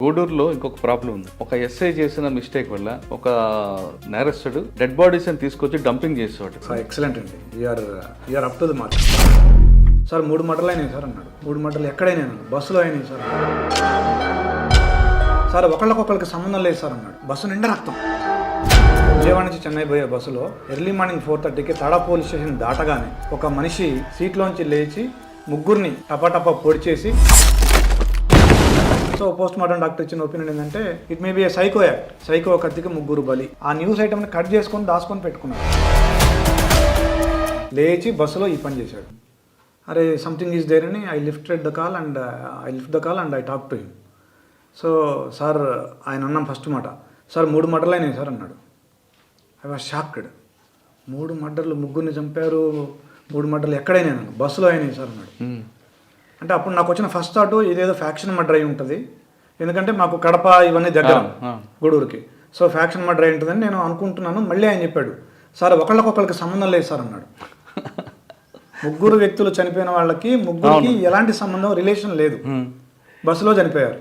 గూడూరులో ఇంకొక ప్రాబ్లం ఉంది. ఒక ఎస్ఐ చేసిన మిస్టేక్ వల్ల ఒక నేరస్తుడు డెడ్ బాడీస్ అని తీసుకొచ్చి డంపింగ్ చేసేవాడు. ఎక్సలెంట్ అండి. You're up to the mark. Sir 3 మర్డర్లు అయినాయి సార్ అన్నాడు. 3 మర్డర్లు ఎక్కడైనా బస్సులో అయినాయి సార్. సార్ ఒకళ్ళకొకళ్ళకి సంబంధం లేదు సార్ అన్నాడు. బస్సు నిండా రక్తం. విజయవాడ నుంచి చెన్నై పోయే బస్సులో ఎర్లీ మార్నింగ్ 4:30కి తాడా పోలీస్ స్టేషన్ దాటగానే ఒక మనిషి సీట్లోంచి లేచి ముగ్గురిని టపాటపా పొడి చేసి, సో పోస్ట్ మార్టం డాక్టర్ ఇచ్చిన ఒపీనియన్ ఏంటంటే it may B A psycho act. Psycho కత్తికి ముగ్గురు బలి. ఆ న్యూస్ ఐటమ్ని కట్ చేసుకొని దాచుకొని పెట్టుకున్నాడు. లేచి బస్సులో ఈ పని చేశాడు. అరే సంథింగ్ ఈజ్ దేర్ అని I lift the call and I talk to him. So sir ఆయన అన్నాం ఫస్ట్ మాట, సార్ 3 మర్డర్లు అయినాయి సార్ అన్నాడు. I was shocked. 3 మర్డర్లు, ముగ్గురిని చంపారు. 3 మర్డర్లు ఎక్కడైనా బస్సులో అయినాయి సార్ అన్నాడు. అంటే అప్పుడు నాకు వచ్చిన ఫస్ట్ థాట్ ఇదేదో ఫ్యాక్షన్ మర్డర్ అయి ఉంటుంది, ఎందుకంటే మాకు కడప ఇవన్నీ దగ్గర గూడూరుకి. సో ఫ్యాక్షన్ మర్డర్ అయి ఉంటుందని నేను అనుకుంటున్నాను. మళ్ళీ ఆయన చెప్పాడు, సార్ ఒకళ్ళకొకళ్ళకి సంబంధం లేదు సార్ అన్నాడు. ముగ్గురు వ్యక్తులు చనిపోయిన వాళ్ళకి ముగ్గురికి ఎలాంటి సంబంధం, రిలేషన్ లేదు, బస్సులో చనిపోయారు.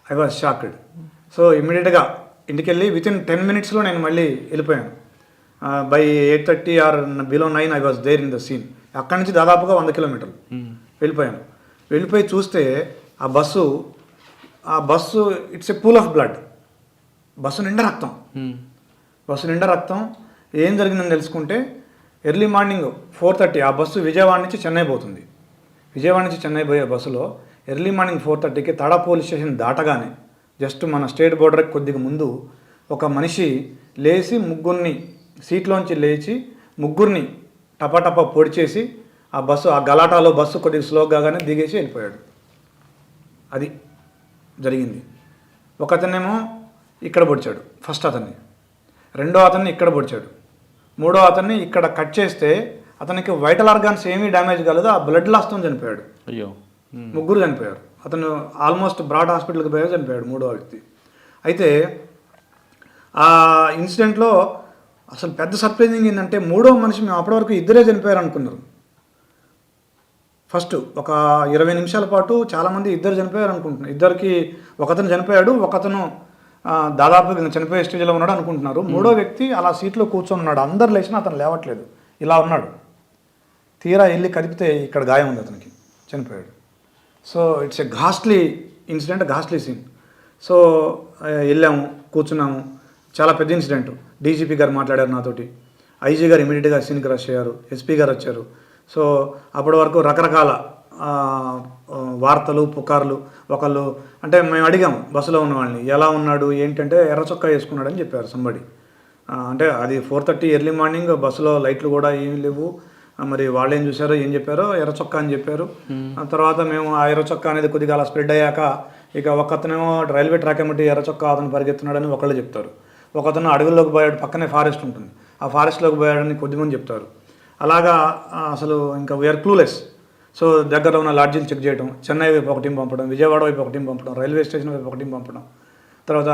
I was shocked. సో ఇమ్మీడియట్గా ఇంటికి వెళ్ళి వితిన్ 10 minutesలో నేను మళ్ళీ వెళ్ళిపోయాను. By 8:30 or below 9 I was there in the scene. అక్కడి నుంచి దాదాపుగా 100 kilometers వెళ్ళిపోయాను. వెళ్ళిపోయి చూస్తే ఆ bus it's a pool of blood. Bus నిండా రక్తం. ఏం జరిగిందని తెలుసుకుంటే ఎర్లీ మార్నింగ్ 4:30 ఆ బస్సు విజయవాడ నుంచి చెన్నై పోతుంది. విజయవాడ నుంచి చెన్నై పోయే బస్సులో ఎర్లీ మార్నింగ్ 4:30కి తాడా పోలీస్ స్టేషన్ దాటగానే జస్ట్ మన స్టేట్ బోర్డర్కి కొద్దిగా ముందు ఒక మనిషి లేచి ముగ్గురిని సీట్లోంచి లేచి ముగ్గురిని టపాటపా పొడి చేసి ఆ గలాటాలో బస్సు కొద్దిగా స్లోగానే దిగేసి వెళ్ళిపోయాడు. అది జరిగింది. ఒకతనేమో ఇక్కడ పొడిచాడు ఫస్ట్ అతన్ని, రెండో అతన్ని ఇక్కడ పొడిచాడు, మూడో అతన్ని ఇక్కడ కట్ చేస్తే అతనికి వైటల్ ఆర్గాన్స్ ఏమీ డ్యామేజ్ కాలేదు, ఆ బ్లడ్ లాస్తో చనిపోయాడు. అయ్యో, ముగ్గురు చనిపోయారు. అతను ఆల్మోస్ట్ బ్రాడ్ హాస్పిటల్కి పోయే చనిపోయాడు మూడో వ్యక్తి. అయితే ఆ ఇన్సిడెంట్లో అసలు పెద్ద సర్ప్రైజింగ్ ఏంటంటే మూడో మనిషి మేము అప్పటివరకు ఇద్దరే చనిపోయారు అనుకున్నారు. ఫస్ట్ ఒక 20 నిమిషాల పాటు చాలామంది ఇద్దరు చనిపోయారు అనుకుంటున్నారు. ఇద్దరికి ఒకతను చనిపోయాడు, ఒకతను దాదాపుగా చనిపోయే స్టేజ్లో ఉన్నాడు అనుకుంటున్నారు. మూడో వ్యక్తి అలా సీట్లో కూర్చొని ఉన్నాడు. అందరు లేచినా అతను లేవట్లేదు, ఇలా ఉన్నాడు. తీరా వెళ్ళి కదిపితే ఇక్కడ గాయం ఉంది, అతనికి చనిపోయాడు. So it's a ghastly incident, ghastly scene. So వెళ్ళాము, కూర్చున్నాము. చాలా పెద్ద ఇన్సిడెంట్. డీజీపీ గారు మాట్లాడారు నాతోటి, ఐజీ గారు ఇమీడియట్గా సీన్కి రష్ అయ్యారు, ఎస్పీ గారు వచ్చారు. సో అప్పటి వరకు రకరకాల వార్తలు, పుకార్లు. ఒకళ్ళు అంటే మేము అడిగాము బస్సులో ఉన్న వాళ్ళని, ఎలా ఉన్నాడు ఏంటంటే ఎర్ర చొక్కా వేసుకున్నాడు అని చెప్పారు సంబడి. అంటే అది 4:30 ఎర్లీ మార్నింగ్, బస్సులో లైట్లు కూడా ఏమీ లేవు. మరి వాళ్ళు ఏం చూసారో ఏం చెప్పారో ఎర్ర చొక్కా అని చెప్పారు. తర్వాత మేము ఆ ఎర్ర చొక్కా అనేది కొద్దిగా అలా స్ప్రెడ్ అయ్యాక ఇక ఒకతనేమో రైల్వే ట్రాక్ ఏమిటి ఎర్ర చొక్కా అతను పరిగెత్తున్నాడని ఒకళ్ళు చెప్తారు, ఒకతను అడవుల్లోకి పోయాడు, పక్కనే ఫారెస్ట్ ఉంటుంది, ఆ ఫారెస్ట్లోకి పోయాడని కొద్దిమంది చెప్తారు. అలాగా అసలు ఇంకా వీఆర్ క్లూలెస్. సో దగ్గరలో ఉన్న లాడ్జీలు చెక్ చేయడం, చెన్నై వైపు ఒక టీం పంపడం, విజయవాడ వైపు ఒక టీం పంపడం, రైల్వే స్టేషన్ వైపు ఒక టీం పంపడం, తర్వాత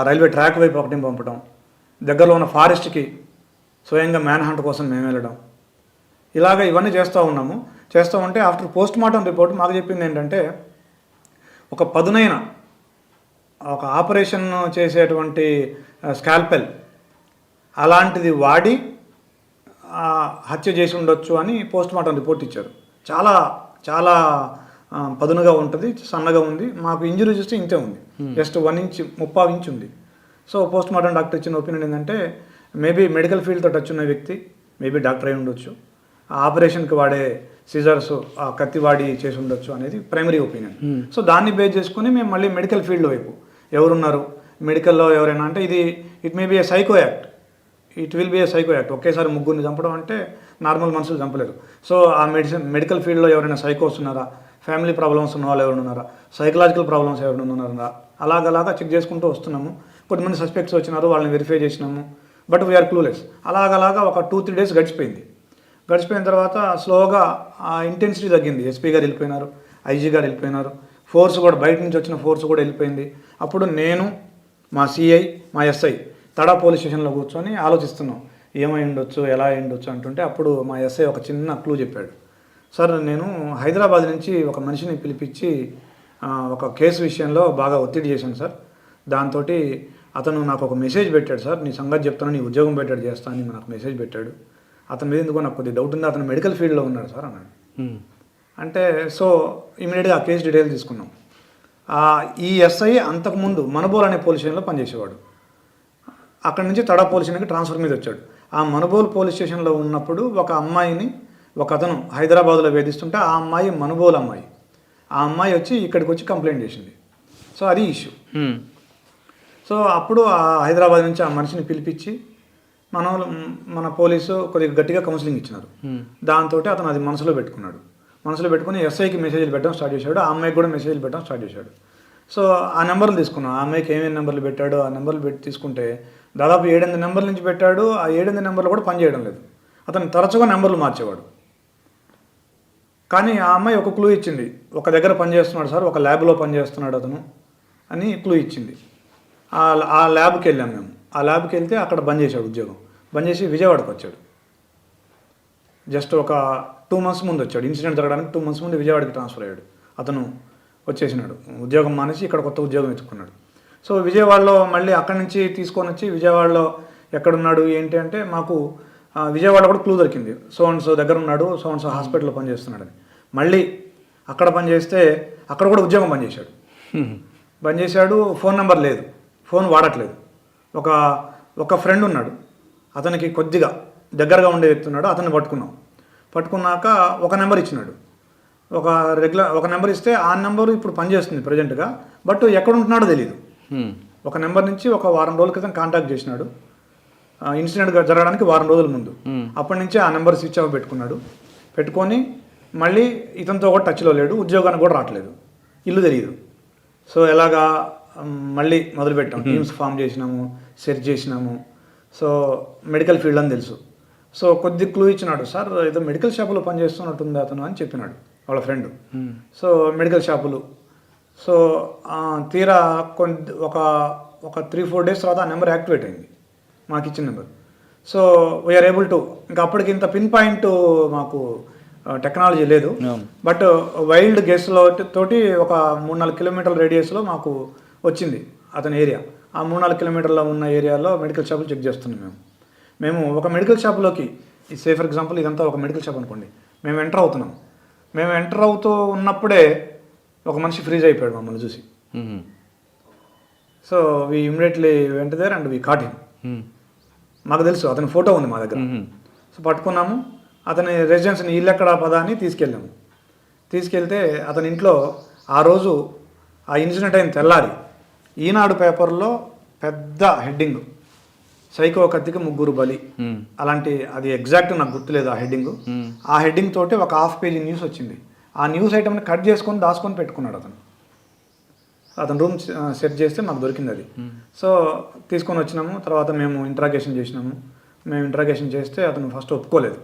రైల్వే ట్రాక్ వైపు ఒక టీం పంపడం, దగ్గరలో ఉన్న ఫారెస్ట్కి స్వయంగా మ్యాన్ హంట్ కోసం మేము వెళ్ళడం, ఇలాగ ఇవన్నీ చేస్తూ ఉంటే ఆఫ్టర్ పోస్ట్ మార్టం రిపోర్ట్ మాకు చెప్పింది ఏంటంటే ఒక పదునైన ఒక ఆపరేషన్ చేసేటువంటి స్కాల్పెల్ అలాంటిది వాడి హత్య చేసి ఉండొచ్చు అని పోస్ట్ మార్టం రిపోర్ట్ ఇచ్చారు. చాలా చాలా పదునుగా ఉంటుంది, సన్నగా ఉంది. మాకు ఇంజరీ చూస్తే ఇంతే ఉంది, జస్ట్ 1 ఇంచ్ 3/4 ఇంచ్ ఉంది. సో పోస్ట్ మార్టం డాక్టర్ ఇచ్చిన ఒపీనియన్ ఏంటంటే మేబీ మెడికల్ ఫీల్డ్తో టచ్ ఉన్న వ్యక్తి, మేబీ డాక్టర్ అయి ఉండొచ్చు, ఆ ఆపరేషన్కి వాడే సిజర్స్ ఆ కత్తి వాడి చేసి ఉండొచ్చు అనేది ప్రైమరీ ఒపీనియన్. సో దాన్ని బేస్ చేసుకుని మేము మళ్ళీ మెడికల్ ఫీల్డ్ వైపు ఎవరున్నారు మెడికల్లో ఎవరైనా అంటే it may B A psycho act, it will be A psycho act. ఒకేసారి ముగ్గురిని చంపడం అంటే నార్మల్ మనుషులు చంపలేరు. సో ఆ మెడికల్ ఫీల్డ్లో ఎవరైనా సైకోస్ ఉన్నారా, ఫ్యామిలీ ప్రాబ్లమ్స్ ఉన్న వాళ్ళు ఎవరైనా ఉన్నారా, సైకలాజికల్ ప్రాబ్లమ్స్ ఎవరైనా ఉన్నారా, అలాగలాగా చెక్ చేసుకుంటూ వస్తున్నాము. కొంతమంది సస్పెక్ట్స్ వచ్చినారు, వాళ్ళని వెరిఫై చేసినాము, బట్ వీఆర్ క్లూలెస్. అలాగలాగా ఒక 2-3 days గడిచిపోయిన తర్వాత స్లోగా ఆ ఇంటెన్సిటీ తగ్గింది. ఎస్పీ గారు వెళ్ళిపోయినారు, ఐజీ గారు వెళ్ళిపోయినారు, ఫోర్స్ కూడా బయట నుంచి వచ్చిన ఫోర్స్ కూడా వెళ్ళిపోయింది. అప్పుడు నేను, మా సిఐ, మా ఎస్ఐ తడా పోలీస్ స్టేషన్లో కూర్చొని ఆలోచిస్తున్నాం ఏమై ఉండొచ్చు, ఎలా అయి ఉండొచ్చు అంటుంటే అప్పుడు మా ఎస్ఐ ఒక చిన్న క్లూ చెప్పాడు. సార్ నేను హైదరాబాద్ నుంచి ఒక మనిషిని పిలిపించి ఒక కేసు విషయంలో బాగా ఒత్తిడి చేశాను సార్. దాంతో అతను నాకు ఒక మెసేజ్ పెట్టాడు సార్, నీ సంగతి చెప్తాను, నీ ఉద్యోగం పెట్టాడు చేస్తాను అని నాకు మెసేజ్ పెట్టాడు. అతని మీద ఎందుకో నాకు కొద్దిగా డౌట్ ఉంది, అతను మెడికల్ ఫీల్డ్లో ఉన్నాడు సార్ అన్నాడు. అంటే సో ఇమీడియట్గా ఆ కేసు డీటెయిల్ తీసుకున్నాం. ఈ ఎస్ఐ అంతకుముందు మనుబోల్ అనే పోలీస్ స్టేషన్లో పనిచేసేవాడు. అక్కడి నుంచి తడా పోలీస్ స్టేషన్కి ట్రాన్స్ఫర్ మీద వచ్చాడు. ఆ మనుబోల్ పోలీస్ స్టేషన్లో ఉన్నప్పుడు ఒక అమ్మాయిని ఒక అతను హైదరాబాద్లో వేధిస్తుంటే ఆ అమ్మాయి మనుబోల్ అమ్మాయి, ఆ అమ్మాయి వచ్చి ఇక్కడికి వచ్చి కంప్లైంట్ చేసింది. సో అది ఇష్యూ. సో అప్పుడు ఆ హైదరాబాద్ నుంచి ఆ మనిషిని పిలిపించి మన పోలీసు కొద్దిగా గట్టిగా కౌన్సిలింగ్ ఇచ్చినారు. దాంతో అతను అది మనసులో పెట్టుకున్నాడు. మనసులో పెట్టుకుని ఎస్ఐకి మెసేజ్లు పెట్టడం స్టార్ట్ చేశాడు, ఆ అమ్మాయికి కూడా మెసేజ్లు పెట్టడం స్టార్ట్ చేశాడు. సో ఆ నెంబర్లు తీసుకున్నాం, ఆ అమ్మాయికి ఏమేమి నెంబర్లు పెట్టాడో ఆ నెంబర్లు తీసుకుంటే దాదాపు 7-8 నెంబర్ల నుంచి పెట్టాడు. ఆ 7-8 నెంబర్లు కూడా పనిచేయడం లేదు. అతను తరచుగా నెంబర్లు మార్చేవాడు. కానీ ఆ అమ్మాయి ఒక క్లూ ఇచ్చింది, ఒక దగ్గర పనిచేస్తున్నాడు సార్, ఒక ల్యాబ్లో పనిచేస్తున్నాడు అతను అని క్లూ ఇచ్చింది. ఆ ల్యాబ్కి వెళ్ళాం మేము. ఆ ల్యాబ్కి వెళ్తే అక్కడ బంద్ చేశాడు ఉద్యోగం. బంద్ చేసి విజయవాడకు వచ్చాడు. జస్ట్ ఒక 2 months ముందు వచ్చాడు. ఇన్సిడెంట్ జరగడానికి 2 months ముందు విజయవాడకి ట్రాన్స్ఫర్ అయ్యాడు. అతను వచ్చేసినాడు, ఉద్యోగం మానేసి ఇక్కడ కొత్త ఉద్యోగం ఎత్తుకున్నాడు. సో విజయవాడలో మళ్ళీ అక్కడి నుంచి తీసుకొని వచ్చి విజయవాడలో ఎక్కడున్నాడు ఏంటి అంటే మాకు విజయవాడ కూడా క్లూ దొరికింది, సో దగ్గర ఉన్నాడు, సో హాస్పిటల్లో పనిచేస్తున్నాడని. మళ్ళీ అక్కడ పనిచేస్తే అక్కడ కూడా ఉద్యోగం పనిచేశాడు. పనిచేశాడు, ఫోన్ నెంబర్ లేదు, ఫోన్ వాడట్లేదు. ఒక ఫ్రెండ్ ఉన్నాడు, అతనికి కొద్దిగా దగ్గరగా ఉండే వ్యక్తి ఉన్నాడు, అతన్ని పట్టుకున్నాక ఒక నెంబర్ ఇచ్చినాడు. ఒక నెంబర్ ఇస్తే ఆ నెంబర్ ఇప్పుడు పనిచేస్తుంది ప్రజెంట్గా, బట్ ఎక్కడ ఉంటున్నాడో తెలియదు. ఒక నెంబర్ నుంచి ఒక వారం రోజుల క్రితం కాంటాక్ట్ చేసినాడు, ఇన్సిడెంట్ జరగడానికి వారం రోజుల ముందు. అప్పటి నుంచి ఆ నెంబర్ స్విచ్ ఆఫ్ పెట్టుకొని మళ్ళీ ఇతనితో కూడా టచ్లో లేడు, ఉద్యోగానికి కూడా రావట్లేదు, ఇల్లు తెలియదు. సో ఎలాగా మళ్ళీ మొదలుపెట్టాం, టీమ్స్ ఫామ్ చేసినాము, సెర్చ్ చేసినాము. సో మెడికల్ ఫీల్డ్ అని తెలుసు. సో కొద్ది క్లూ ఇచ్చినాడు, సార్ ఏదో మెడికల్ షాపులో పనిచేస్తున్నట్టుంది అతను అని చెప్పినాడు వాళ్ళ ఫ్రెండ్. సో మెడికల్ షాపులు. సో తీరా ఒక 3-4 days తర్వాత ఆ నెంబర్ యాక్టివేట్ అయింది, మాకు ఇచ్చిన number. So we're able to, ఇంకా అప్పటికి ఇంత పిన్ పాయింట్ మాకు టెక్నాలజీ లేదు, బట్ వైల్డ్ గెస్లో తోటి ఒక 3-4 kilometer రేడియస్లో మాకు వచ్చింది అతని ఏరియా. ఆ 3-4 kilometerలో ఉన్న ఏరియాలో మెడికల్ షాపులు చెక్ చేస్తున్నాం. మేము ఒక మెడికల్ షాపులోకి, సే ఫర్ ఎగ్జాంపుల్ ఇదంతా ఒక మెడికల్ షాప్ అనుకోండి, మేము ఎంటర్ అవుతూ ఉన్నప్పుడే ఒక మనిషి ఫ్రీజ్ అయిపోయాడు మమ్మల్ని చూసి. So we immediately went there and we caught him. మాకు తెలుసు, అతని ఫోటో ఉంది మా దగ్గర. సో పట్టుకున్నాము, అతని రెసిడెన్స్ని ఇల్లెక్కడా పదా అని తీసుకెళ్తే అతని ఇంట్లో ఆ రోజు ఆ ఇన్సిడెంట్ అయిన తెల్లారి ఈనాడు పేపర్లో పెద్ద హెడ్డింగ్, సైకో కత్తికి 3 బలి, అలాంటి, అది ఎగ్జాక్ట్ నాకు గుర్తులేదు ఆ హెడ్డింగ్. ఆ హెడ్డింగ్ తోటి ఒక 1/2 page న్యూస్ వచ్చింది. ఆ న్యూస్ ఐటమ్ని కట్ చేసుకొని దాచుకొని పెట్టుకున్నాడు అతను రూమ్ సెట్ చేస్తే మాకు దొరికింది అది. సో తీసుకొని వచ్చినాము. తర్వాత మేము ఇంట్రాగేషన్ చేసినాము. చేస్తే అతను ఫస్ట్ ఒప్పుకోలేదు.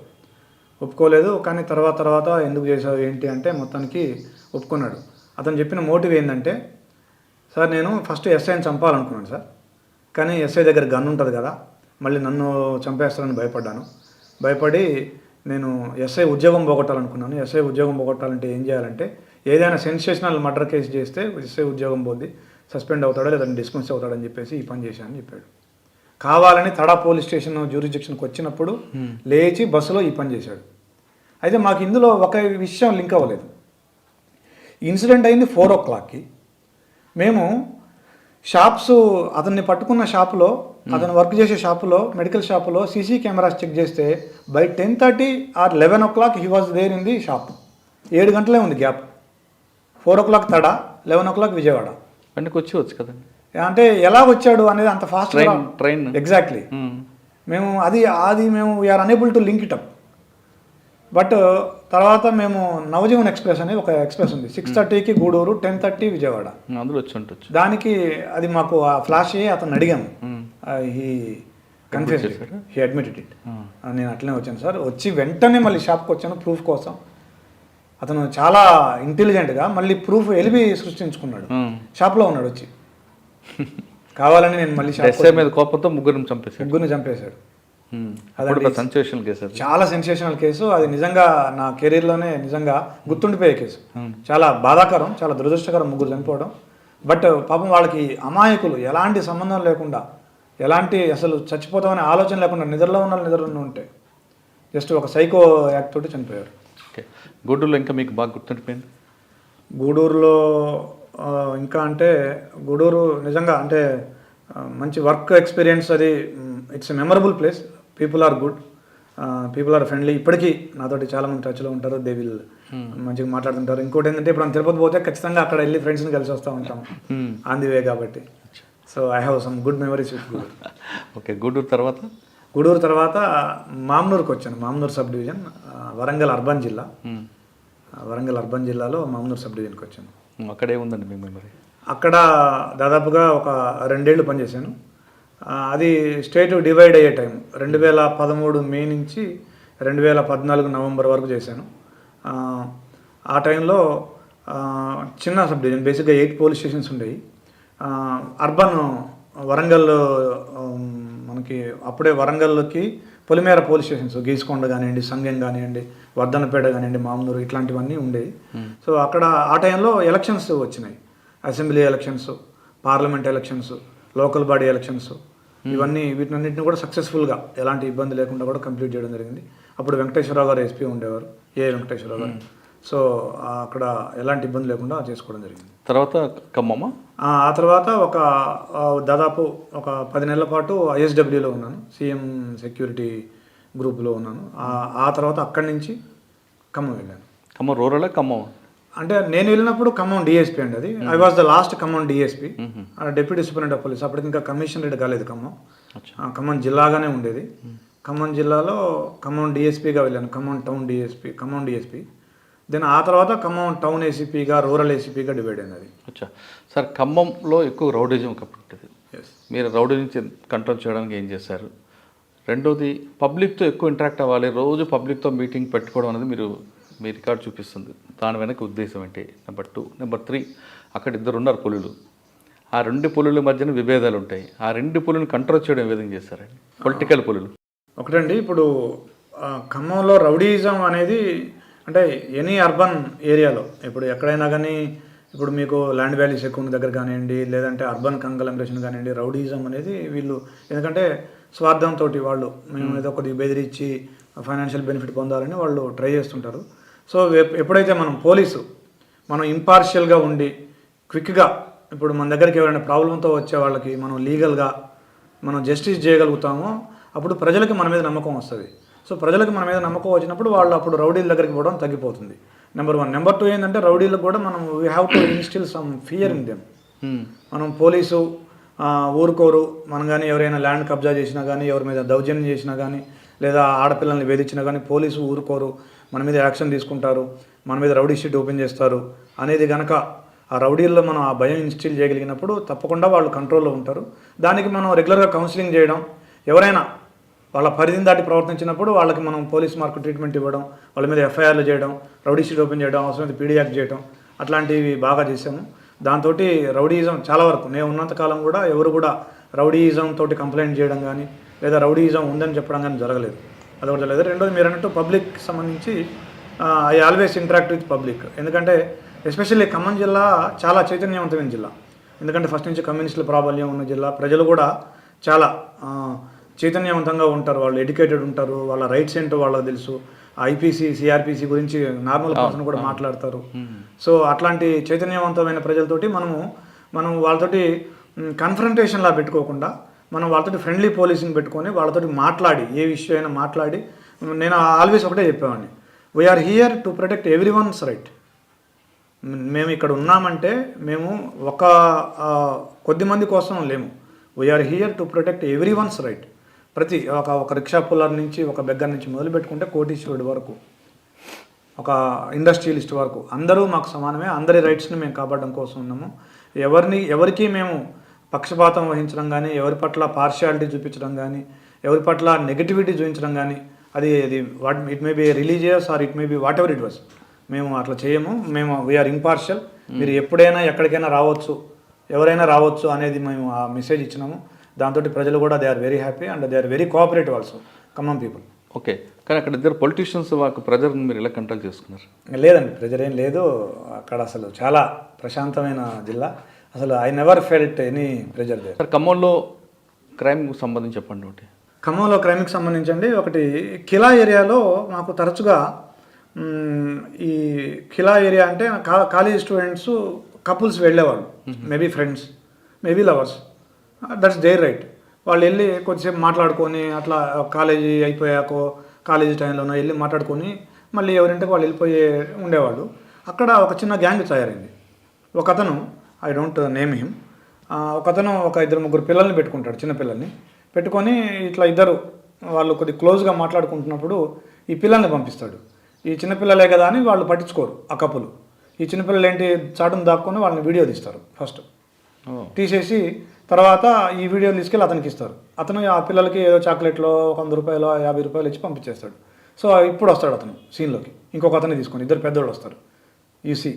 కానీ తర్వాత ఎందుకు చేసావు ఏంటి అంటే మొత్తానికి ఒప్పుకున్నాడు. అతను చెప్పిన మోటివ్ ఏంటంటే, సార్ నేను ఫస్ట్ ఎస్ఐని చంపాలనుకున్నాను సార్, కానీ ఎస్ఐ దగ్గర గన్ ఉంటుంది కదా, మళ్ళీ నన్ను చంపేస్తారని భయపడి నేను ఎస్ఐ ఉద్యోగం పోగొట్టాలనుకున్నాను. ఎస్ఐ ఉద్యోగం పోగొట్టాలంటే ఏం చేయాలంటే, ఏదైనా సెన్సేషనల్ మర్డర్ కేసు చేస్తే ఎస్ఐ ఉద్యోగం పోద్ది, సస్పెండ్ అవుతాడో లేదా డిస్మిస్ అవుతాడని చెప్పేసి ఈ పని చేశానని చెప్పాడు. కావాలని తడా పోలీస్ స్టేషన్ జ్యూరిస్డిక్షన్కి వచ్చినప్పుడు లేచి బస్సులో ఈ పని చేశాడు. అయితే మాకు ఇందులో ఒక విషయం లింక్ అవ్వలేదు. ఇన్సిడెంట్ అయింది 4 o'clockకి. మేము షాప్స్, అతన్ని పట్టుకున్న షాపులో, అతను వర్క్ చేసే షాపులో, మెడికల్ షాపులో సీసీ కెమెరాస్ చెక్ చేస్తే by 10:30 or 11 o'clock he was there in the shop. 7 గంటలే ఉంది గ్యాప్. 4 o'clock తడా, 11 o'clock Vijayawada. అంటే వచ్చి కదండి, అంటే ఎలా వచ్చాడు అనేది అంత ఫాస్ట్ ట్రైన్ ఎగ్జాక్ట్లీ. మేము మేము we're unable to link it up. But తర్వాత మేము నవజీవన్ ఎక్స్ప్రెస్ అని ఒక ఎక్స్ప్రెస్ ఉంది, 6:30కి గూడూరు, 10:30 విజయవాడ, అందులో వచ్చి ఉండొచ్చు. దానికి అది మాకు ఆ ఫ్లాష్ అయ్యి అతను అడిగాము, హీ అడ్మిటెడ్ ఇట్. నేను అట్లనే వచ్చాను సార్. వచ్చి వెంటనే మళ్ళీ షాప్కి వచ్చాను ప్రూఫ్ కోసం. అతను చాలా ఇంటెలిజెంట్గా మళ్ళీ ప్రూఫ్ ఎలిబి సృష్టించుకున్నాడు. షాప్లో ఉన్నాడు వచ్చి, కావాలని నేను మళ్ళీ షాప్ మీద కోపంతో ముగ్గురిని చంపేశాడు. అప్పుడు సెన్సేషనల్ కేసు అది. చాలా సెన్సేషనల్ కేసు అది. నిజంగా నా కెరీర్లోనే నిజంగా గుర్తుండిపోయే కేసు. చాలా బాధాకరం, చాలా దురదృష్టకరం, ముగ్గురు చనిపోవడం. బట్ పాపం వాళ్ళకి అమాయకులు, ఎలాంటి సంబంధం లేకుండా, ఎలాంటి అసలు చచ్చిపోతామనే ఆలోచన లేకుండా నిద్రలో ఉన్న నిద్రలో ఉంటే జస్ట్ ఒక సైకో యాక్ట్ తోటి చనిపోయారు. ఓకే. గూడూరులో ఇంకా మీకు బాగా గుర్తుండిపోయింది? గూడూరులో ఇంకా అంటే గూడూరు నిజంగా అంటే మంచి వర్క్ ఎక్స్పీరియన్స్. అది it's a memorable place. People are good, people are friendly. ఇప్పటికీ నాతోటి చాలామంది టచ్లో ఉంటారు. దే విల్ మంచిగా మాట్లాడుతుంటారు. ఇంకోటి ఏంటంటే ఇప్పుడు మనం తిరుపతి పోతే ఖచ్చితంగా అక్కడ వెళ్ళి ఫ్రెండ్స్ని కలిసి వస్తూ ఉంటాం ఆన్ ది వే కాబట్టి. So I have some good memories with Gudur. Okay. Gudur తర్వాత? గూడూరు తర్వాత మామ్నూరుకి వచ్చాను. Mamnoor sub division, Warangal urban జిల్లా. వరంగల్ అర్బన్ జిల్లాలో మామ్నూరు సబ్ డివిజన్కి వచ్చాను. అక్కడే ఉందండి మీ మెమరీ? అక్కడ దాదాపుగా ఒక 2 ఏళ్ళు పనిచేశాను. అది స్టేట్ డివైడ్ అయ్యే టైం 2013 మే నుంచి 2014 నవంబర్ వరకు చేశాను. ఆ టైంలో చిన్న సబ్ డివిజన్, బేసిక్గా 8 పోలీస్ స్టేషన్స్ ఉండేవి. అర్బన్ వరంగల్, మనకి అప్పుడే వరంగల్కి పొలిమేర పోలీస్ స్టేషన్స్, గీసుకొండ కానివ్వండి, సంగెం కానివ్వండి, వర్ధనపేట కానివ్వండి, మామూలు ఇట్లాంటివన్నీ ఉండేవి. సో అక్కడ ఆ టైంలో ఎలక్షన్స్ వచ్చినాయి. Assembly elections, parliament elections, local body elections, ఇవన్నీ వీటినన్నింటిని కూడా సక్సెస్ఫుల్గా ఎలాంటి ఇబ్బంది లేకుండా కూడా కంప్లీట్ చేయడం జరిగింది. అప్పుడు వెంకటేశ్వరరావు గారు ఎస్పీ ఉండేవారు, వెంకటేశ్వరరావు గారు. సో అక్కడ ఎలాంటి ఇబ్బంది లేకుండా చేసుకోవడం జరిగింది. తర్వాత ఖమ్మమ్మ? ఆ తర్వాత దాదాపు ఒక 10 నెలల పాటు ఐఎస్డబ్ల్యూలో ఉన్నాను, సీఎం సెక్యూరిటీ గ్రూప్లో ఉన్నాను. ఆ తర్వాత అక్కడి నుంచి ఖమ్మం వెళ్ళాను. ఖమ్మం రూరల్? ఖమ్మం అంటే నేను వెళ్ళినప్పుడు ఖమ్మం డిఎస్పీ అండి. అది I was the last Khammam DSP, deputy superintendent of police. అప్పటికి ఇంకా కమిషనరేట్ కాలేదు ఖమ్మం. ఖమ్మం జిల్లాగానే ఉండేది. ఖమ్మం జిల్లాలో ఖమ్మం డిఎస్పీగా వెళ్ళాను, Khammam town DSP, Khammam DSP. Then ఆ తర్వాత ఖమ్మం టౌన్ ఏసీపీగా, రూరల్ ఏసీపీగా డివైడ్ అయింది అది. అచ్చా సార్, ఖమ్మంలో ఎక్కువ రౌడిజం ఉంటుంది. మీరు రౌడీ నుంచి కంట్రోల్ చేయడానికి ఏం చేశారు? రెండోది, పబ్లిక్తో ఎక్కువ ఇంటరాక్ట్ అవ్వాలి, రోజు పబ్లిక్తో మీటింగ్ పెట్టుకోవడం అనేది మీ రికార్డ్ చూపిస్తుంది. దాని వెనక ఉద్దేశం ఏంటి? నెంబర్ 2. నెంబర్ 3, అక్కడ 2 ఉన్నారు పులులు. ఆ 2 పులుల మధ్యన విభేదాలు ఉంటాయి. ఆ 2 పులులను కంట్రోల్ చేయడం ఏ విధంగా చేశారండి? పొలిటికల్ పులులు. ఒకటండి, ఇప్పుడు ఖమ్మంలో రౌడీయిజం అనేది అంటే ఎనీ అర్బన్ ఏరియాలో ఇప్పుడు ఎక్కడైనా కానీ, ఇప్పుడు మీకు ల్యాండ్ వాల్యూస్ ఎక్కువ ఉన్న దగ్గర కానివ్వండి, లేదంటే అర్బన్ కంగ్లమరేషన్ కానివ్వండి, రౌడీయిజం అనేది వీళ్ళు ఎందుకంటే స్వార్థంతో వాళ్ళు మేము ఏదో కొద్దిగా బెదిరించి ఫైనాన్షియల్ బెనిఫిట్ పొందాలని వాళ్ళు ట్రై చేస్తుంటారు. సో ఎప్పుడైతే మనం ఇంపార్షియల్గా ఉండి క్విక్గా, ఇప్పుడు మన దగ్గరికి ఎవరైనా ప్రాబ్లంతో వచ్చే వాళ్ళకి మనం లీగల్గా మనం జస్టిస్ చేయగలుగుతామో అప్పుడు ప్రజలకి మన మీద నమ్మకం వస్తుంది. సో ప్రజలకు మన మీద నమ్మకం వచ్చినప్పుడు వాళ్ళు అప్పుడు రౌడీల దగ్గరికి పోవడం తగ్గిపోతుంది. నెంబర్ 1. నెంబర్ 2 ఏంటంటే రౌడీలకు కూడా మనం we have to instil some fear in them. మనం పోలీసు ఊరుకోరు. మనం కానీ ఎవరైనా ల్యాండ్ కబ్జా చేసినా కానీ, ఎవరి మీద దౌర్జన్యం చేసినా కానీ, లేదా ఆడపిల్లల్ని వేధించినా కానీ పోలీసు ఊరుకోరు, మన మీద యాక్షన్ తీసుకుంటారు, మన మీద రౌడీ షీట్ ఓపెన్ చేస్తారు అనేది కనుక ఆ రౌడీల్లో మనం ఆ భయం ఇన్స్టిల్ చేయగలిగినప్పుడు తప్పకుండా వాళ్ళు కంట్రోల్లో ఉంటారు. దానికి మనం రెగ్యులర్గా కౌన్సిలింగ్ చేయడం, ఎవరైనా వాళ్ళ పరిధిని దాటి ప్రవర్తించినప్పుడు వాళ్ళకి మనం పోలీస్ మార్క్ ట్రీట్మెంట్ ఇవ్వడం, వాళ్ళ మీద ఎఫ్ఐఆర్లు చేయడం, రౌడీ షీట్ ఓపెన్ చేయడం, అవసరమైతే పీడీ యాక్ట్ చేయడం, అట్లాంటివి బాగా చేసాము. దాంతో రౌడీయిజం చాలా వరకు నేను ఉన్నంతకాలం కూడా ఎవరు కూడా రౌడీయిజం తోటి కంప్లైంట్ చేయడం కానీ, లేదా రౌడీయిజం ఉందని చెప్పడం కానీ జరగలేదు. అదొకటి జరగలేదు. రెండోది, మీరు అన్నట్టు పబ్లిక్ సంబంధించి I always interact with public. ఎందుకంటే ఎస్పెషల్లీ ఖమ్మం జిల్లా చాలా చైతన్యవంతమైన జిల్లా. ఎందుకంటే ఫస్ట్ నుంచి కమ్యూనిస్టుల ప్రాబల్యం ఉన్న జిల్లా. ప్రజలు కూడా చాలా చైతన్యవంతంగా ఉంటారు, వాళ్ళు ఎడ్యుకేటెడ్ ఉంటారు, వాళ్ళ రైట్స్ ఏంటో వాళ్ళకి తెలుసు. ఐపీసీ, సిఆర్పిసి గురించి నార్మల్ పర్సన్ కూడా మాట్లాడతారు. సో అట్లాంటి చైతన్యవంతమైన ప్రజలతోటి మనం వాళ్ళతోటి కన్ఫరంటేషన్లా పెట్టుకోకుండా మనం వాళ్ళతోటి ఫ్రెండ్లీ పోలీసింగ్ పెట్టుకొని వాళ్ళతోటి మాట్లాడి, ఏ విషయం అయినా మాట్లాడి, నేను ఆల్వేస్ ఒకటే చెప్పేవాడిని, we're here to protect everyone's right. మేము ఇక్కడ ఉన్నామంటే మేము ఒక కొద్ది మంది కోసం లేము. We're here to protect everyone's right. ప్రతి ఒక రిక్షా పుల్లర్ నుంచి, ఒక బెగ్గర్ నుంచి మొదలు పెట్టుకుంటే కోటీశ్వరుడి వరకు, ఒక ఇండస్ట్రియలిస్ట్ వరకు అందరూ మాకు సమానమే. అందరి రైట్స్ని మేము కాపాడడం కోసం ఉన్నాము. ఎవరికి మేము పక్షపాతం వహించడం కానీ, ఎవరి పట్ల పార్షియాలిటీ చూపించడం కానీ, ఎవరి పట్ల నెగిటివిటీ చూపించడం కానీ, అది it may be religious or it may be whatever it was, మేము అట్లా చేయము. మేము వీఆర్ ఇంపార్షియల్. మీరు ఎప్పుడైనా ఎక్కడికైనా రావచ్చు, ఎవరైనా రావచ్చు అనేది మేము ఆ మెసేజ్ ఇచ్చినాము. దాంతో ప్రజలు కూడా they are very happy and they are very cooperative also. Khammam people. Okay, కానీ అక్కడ ఇద్దరు పొలిటీషియన్స్ వాళ్ళకు ప్రెజర్ని మీరు ఎలా కంట్రోల్ చేసుకున్నారు? లేదండి, ప్రెజర్ ఏం లేదు అక్కడ. అసలు చాలా ప్రశాంతమైన జిల్లా. అసలు I never felt any pressure there. Sir, ఖమ్మంలో క్రైమ్కి సంబంధించి చెప్పండి ఒకటి. ఖమ్మంలో క్రైమ్కి సంబంధించండి ఒకటి, ఖిలా ఏరియాలో మాకు తరచుగా ఈ ఖిలా ఏరియా అంటే కాలేజ్ స్టూడెంట్స్ కపుల్స్ వెళ్ళేవాళ్ళు, maybe friends, maybe lovers, that's there right. వాళ్ళు వెళ్ళి కొద్దిసేపు మాట్లాడుకొని అట్లా కాలేజీ అయిపోయాకో కాలేజీ టైంలోనో వెళ్ళి మాట్లాడుకొని మళ్ళీ ఎవరింటికి వాళ్ళు వెళ్ళిపోయే ఉండేవాళ్ళు. అక్కడ ఒక చిన్న గ్యాంగ్ తయారైంది. ఒక అతను, ఐ డోంట్ నేమ్ హిమ్, ఒక అతను ఒక 2-3 పిల్లల్ని పెట్టుకుంటాడు, చిన్న పిల్లల్ని పెట్టుకొని ఇట్లా ఇద్దరు వాళ్ళు కొద్ది క్లోజ్గా మాట్లాడుకుంటున్నప్పుడు ఈ పిల్లల్ని పంపిస్తాడు. ఈ చిన్నపిల్లలే కదా అని వాళ్ళు పట్టించుకోరు ఆ కప్పులు. ఈ చిన్నపిల్లలు ఏంటి చాటును దాక్కొని వాళ్ళని వీడియో తీస్తారు. ఫస్ట్ తీసేసి తర్వాత ఈ వీడియోలు తీసుకెళ్ళి అతనికి ఇస్తారు. అతను ఆ పిల్లలకి ఏదో చాక్లెట్లో 100 రూపాయలు 50 రూపాయలు ఇచ్చి పంపించేస్తాడు. సో ఇప్పుడు వస్తాడు అతను సీన్లోకి, ఇంకొక అతన్ని తీసుకొని 2 పెద్దోళ్ళు వస్తారు. యూసీ,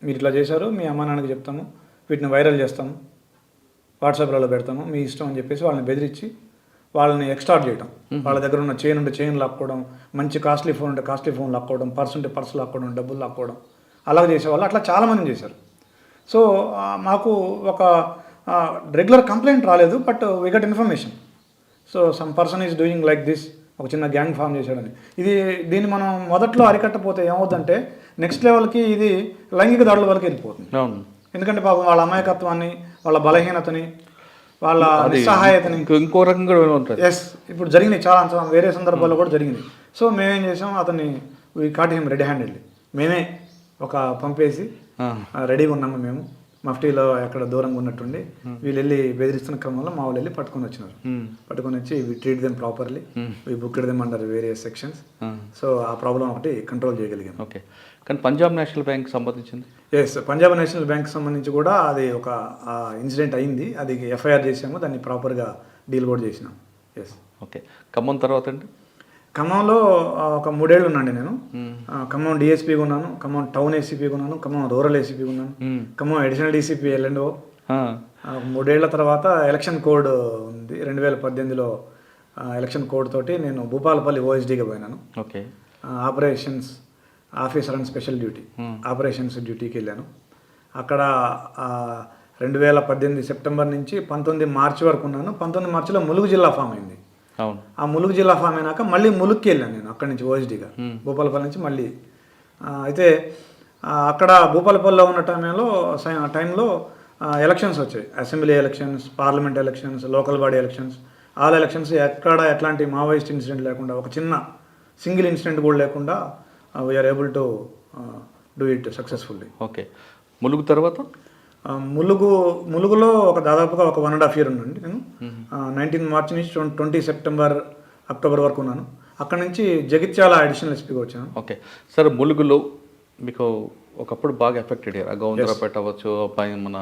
మీరు ఇట్లా చేశారు, మీ అమ్మా నాన్నకి చెప్తాము, వీటిని వైరల్ చేస్తాము, వాట్సాప్లలో పెడతాము, మీ ఇష్టం అని చెప్పేసి వాళ్ళని బెదిరించి వాళ్ళని ఎక్స్టార్ట్ చేయడం. వాళ్ళ దగ్గర ఉన్న చైన్ ఉంటే చైన్ లాక్కోవడం, మంచి కాస్ట్లీ ఫోన్ ఉంటే కాస్ట్లీ ఫోన్ లాక్కోవడం, పర్స్ ఉంటే పర్స్ లాక్కోవడం, డబ్బులు లాక్కోవడం, అలాగ చేసేవాళ్ళు. అట్లా చాలామంది చేశారు. సో మాకు ఒక రెగ్యులర్ కంప్లైంట్ రాలేదు, but we got information. So some person is doing like this, ఒక చిన్న గ్యాంగ్ ఫామ్ చేశాడని. దీన్ని మనం మొదట్లో అరికట్టపోతే ఏమవుతుందంటే నెక్స్ట్ లెవెల్కి ఇది లైంగిక దాడుల వరకు వెళ్ళిపోతుంది. ఎందుకంటే పాపం వాళ్ళ అమాయకత్వాన్ని, వాళ్ళ బలహీనతని, వాళ్ళ నిస్సహాయతని ఇంకో రకంగా ఉంటుంది. ఎస్, ఇప్పుడు జరిగినాయి చాలా వేరే సందర్భాల్లో కూడా జరిగింది. సో మేమేం చేసాం, అతన్ని we caught him red handedly. మేమే ఒక పంపేసి రెడీగా ఉన్నాము మేము, మఫ్టీలో ఎక్కడ దూరంగా ఉన్నట్టుండి వీళ్ళు వెళ్ళి బెదిరిస్తున్న క్రమంలో మా వాళ్ళు వెళ్ళి పట్టుకొని వచ్చినారు. పట్టుకొని వచ్చి we treat them properly, we booked them under various sections. So ఆ ప్రాబ్లం ఒకటి కంట్రోల్ చేయగలిగాం. ఓకే, కానీ పంజాబ్ నేషనల్ బ్యాంక్ సంబంధించింది? ఎస్, పంజాబ్ నేషనల్ బ్యాంక్ సంబంధించి కూడా అది ఒక ఇన్సిడెంట్ అయింది. అది ఎఫ్ఐఆర్ చేసాము, దాన్ని ప్రాపర్గా డీల్ కూడా చేసినాం. ఎస్. ఓకే, ఖమ్మం తర్వాత అండి? ఖమ్మంలో ఒక 3 ఏళ్ళు ఉన్నాండి నేను. ఖమ్మం డిఎస్పీగా ఉన్నాను, ఖమ్మం టౌన్ ఏసీపీగా ఉన్నాను, ఖమ్మం రూరల్ ఏసీపీగా ఉన్నాను, ఖమ్మం అడిషనల్ డీసీపీ ఎల్ఎండ్ఓ. 3 ఏళ్ల తర్వాత ఎలక్షన్ కోడ్ ఉంది 2018లో. ఎలక్షన్ కోడ్ తోటి నేను భూపాలపల్లి ఓఎస్డీగా పోయినాను. Okay, operations officer and special duty, operations డ్యూటీకి వెళ్ళాను. అక్కడ 2018 సెప్టెంబర్ నుంచి 19 మార్చి వరకు ఉన్నాను. 19 మార్చిలో ములుగు జిల్లా ఫామ్ అయింది. ఆ ములుగు జిల్లా ఫామ్ అయినాక మళ్ళీ ములుగుకి వెళ్ళాను నేను, అక్కడి నుంచి ఓఎస్డీగా భూపాలపల్లి నుంచి మళ్ళీ. అయితే అక్కడ భూపాలపల్లిలో ఉన్న టైంలో ఎలక్షన్స్ వచ్చాయి, assembly elections, parliament elections, local body elections. All elections ఎక్కడ ఎట్లాంటి మావోయిస్ట్ ఇన్సిడెంట్ లేకుండా, ఒక చిన్న సింగిల్ ఇన్సిడెంట్ కూడా లేకుండా we're able to do it successfully. Okay, Mulugu తర్వాత? ములుగులో దాదాపుగా ఒక 1.5 year ఉన్నాను నేను. 19 మార్చి నుంచి 20 సెప్టెంబర్ అక్టోబర్ వరకు ఉన్నాను. అక్కడ నుంచి జగిత్యాల అడిషనల్ ఎస్పీగా వచ్చాను. ఓకే సార్, ములుగులో మీకు ఒకప్పుడు బాగా ఎఫెక్టెడ్ అయ్యారు. గౌందరపేట అవ్వచ్చు, మన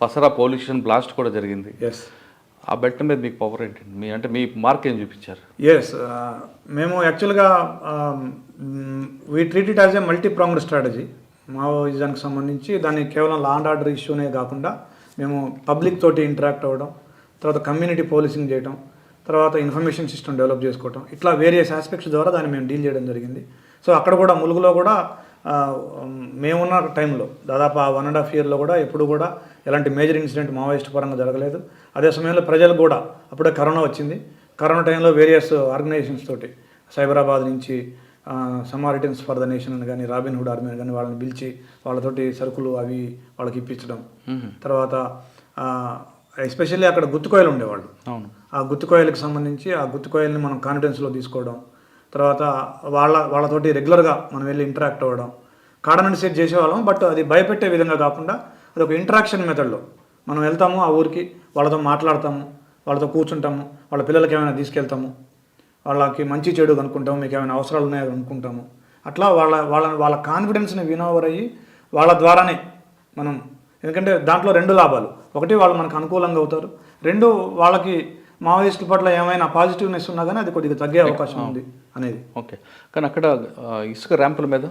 పసరా పోలీస్ స్టేషన్ బ్లాస్ట్ కూడా జరిగింది. ఎస్, ఆ బెట్ట మీద మీకు పవర్ ఏంటండి? మీ మార్క్ ఏం చూపించారు? ఎస్, మేము యాక్చువల్గా we treat it as a multi pronged strategy. మావోయిజానికి సంబంధించి దాన్ని కేవలం లా అండ్ ఆర్డర్ ఇష్యూనే కాకుండా మేము పబ్లిక్ తోటి ఇంటరాక్ట్ అవ్వడం, తర్వాత కమ్యూనిటీ పోలీసింగ్ చేయడం, తర్వాత ఇన్ఫర్మేషన్ సిస్టమ్ డెవలప్ చేసుకోవడం, ఇట్లా వేరియస్ ఆస్పెక్ట్స్ ద్వారా దాన్ని మేము డీల్ చేయడం జరిగింది. సో అక్కడ కూడా ములుగులో కూడా మేమున్న టైంలో దాదాపు ఆ 1.5 yearలో కూడా ఎప్పుడు కూడా ఎలాంటి మేజర్ ఇన్సిడెంట్ మావోయిస్ట్ పరంగా జరగలేదు. అదే సమయంలో ప్రజలు కూడా, అప్పుడే కరోనా వచ్చింది, కరోనా టైంలో వేరియస్ ఆర్గనైజేషన్స్ తోటి, సైబరాబాద్ నుంచి సమారిటన్స్ ఫర్ ద నేషన్ అని కానీ, రాబిన్హుడ్ ఆర్మీ అని కానీ వాళ్ళని పిలిచి వాళ్ళతోటి సరుకులు అవి వాళ్ళకి ఇప్పించడం. తర్వాత ఎస్పెషల్లీ అక్కడ గుత్తుకోయలు ఉండేవాళ్ళు, ఆ గుత్తుకోయలకు సంబంధించి ఆ గుత్తుకోయల్ని మనం కాన్ఫిడెన్స్లో తీసుకోవడం, తర్వాత వాళ్ళతోటి రెగ్యులర్గా మనం వెళ్ళి ఇంటరాక్ట్ అవ్వడం, కాడనని సెట్ చేసేవాళ్ళం. బట్ అది భయపెట్టే విధంగా కాకుండా అది ఒక ఇంటరాక్షన్ మెథడ్లో మనం వెళ్తాము, ఆ ఊరికి వాళ్ళతో మాట్లాడతాము, వాళ్ళతో కూర్చుంటాము, వాళ్ళ పిల్లలకి ఏమైనా తీసుకెళ్తాము, వాళ్ళకి మంచి చెడు కనుక్కుంటాము, మీకు ఏమైనా అవసరాలు ఉన్నాయో అనుకుంటాము. అట్లా వాళ్ళ కాన్ఫిడెన్స్ని వినోవర్ అయ్యి వాళ్ళ ద్వారానే మనం, ఎందుకంటే దాంట్లో 2 లాభాలు. ఒకటి, వాళ్ళు మనకు అనుకూలంగా అవుతారు. 2, వాళ్ళకి మావోయిస్టుల పట్ల ఏమైనా పాజిటివ్నెస్ ఉన్నా కానీ అది కొద్దిగా తగ్గే అవకాశం ఉంది అనేది. ఓకే, కానీ అక్కడ ఇసుక ర్యాంపుల మీద,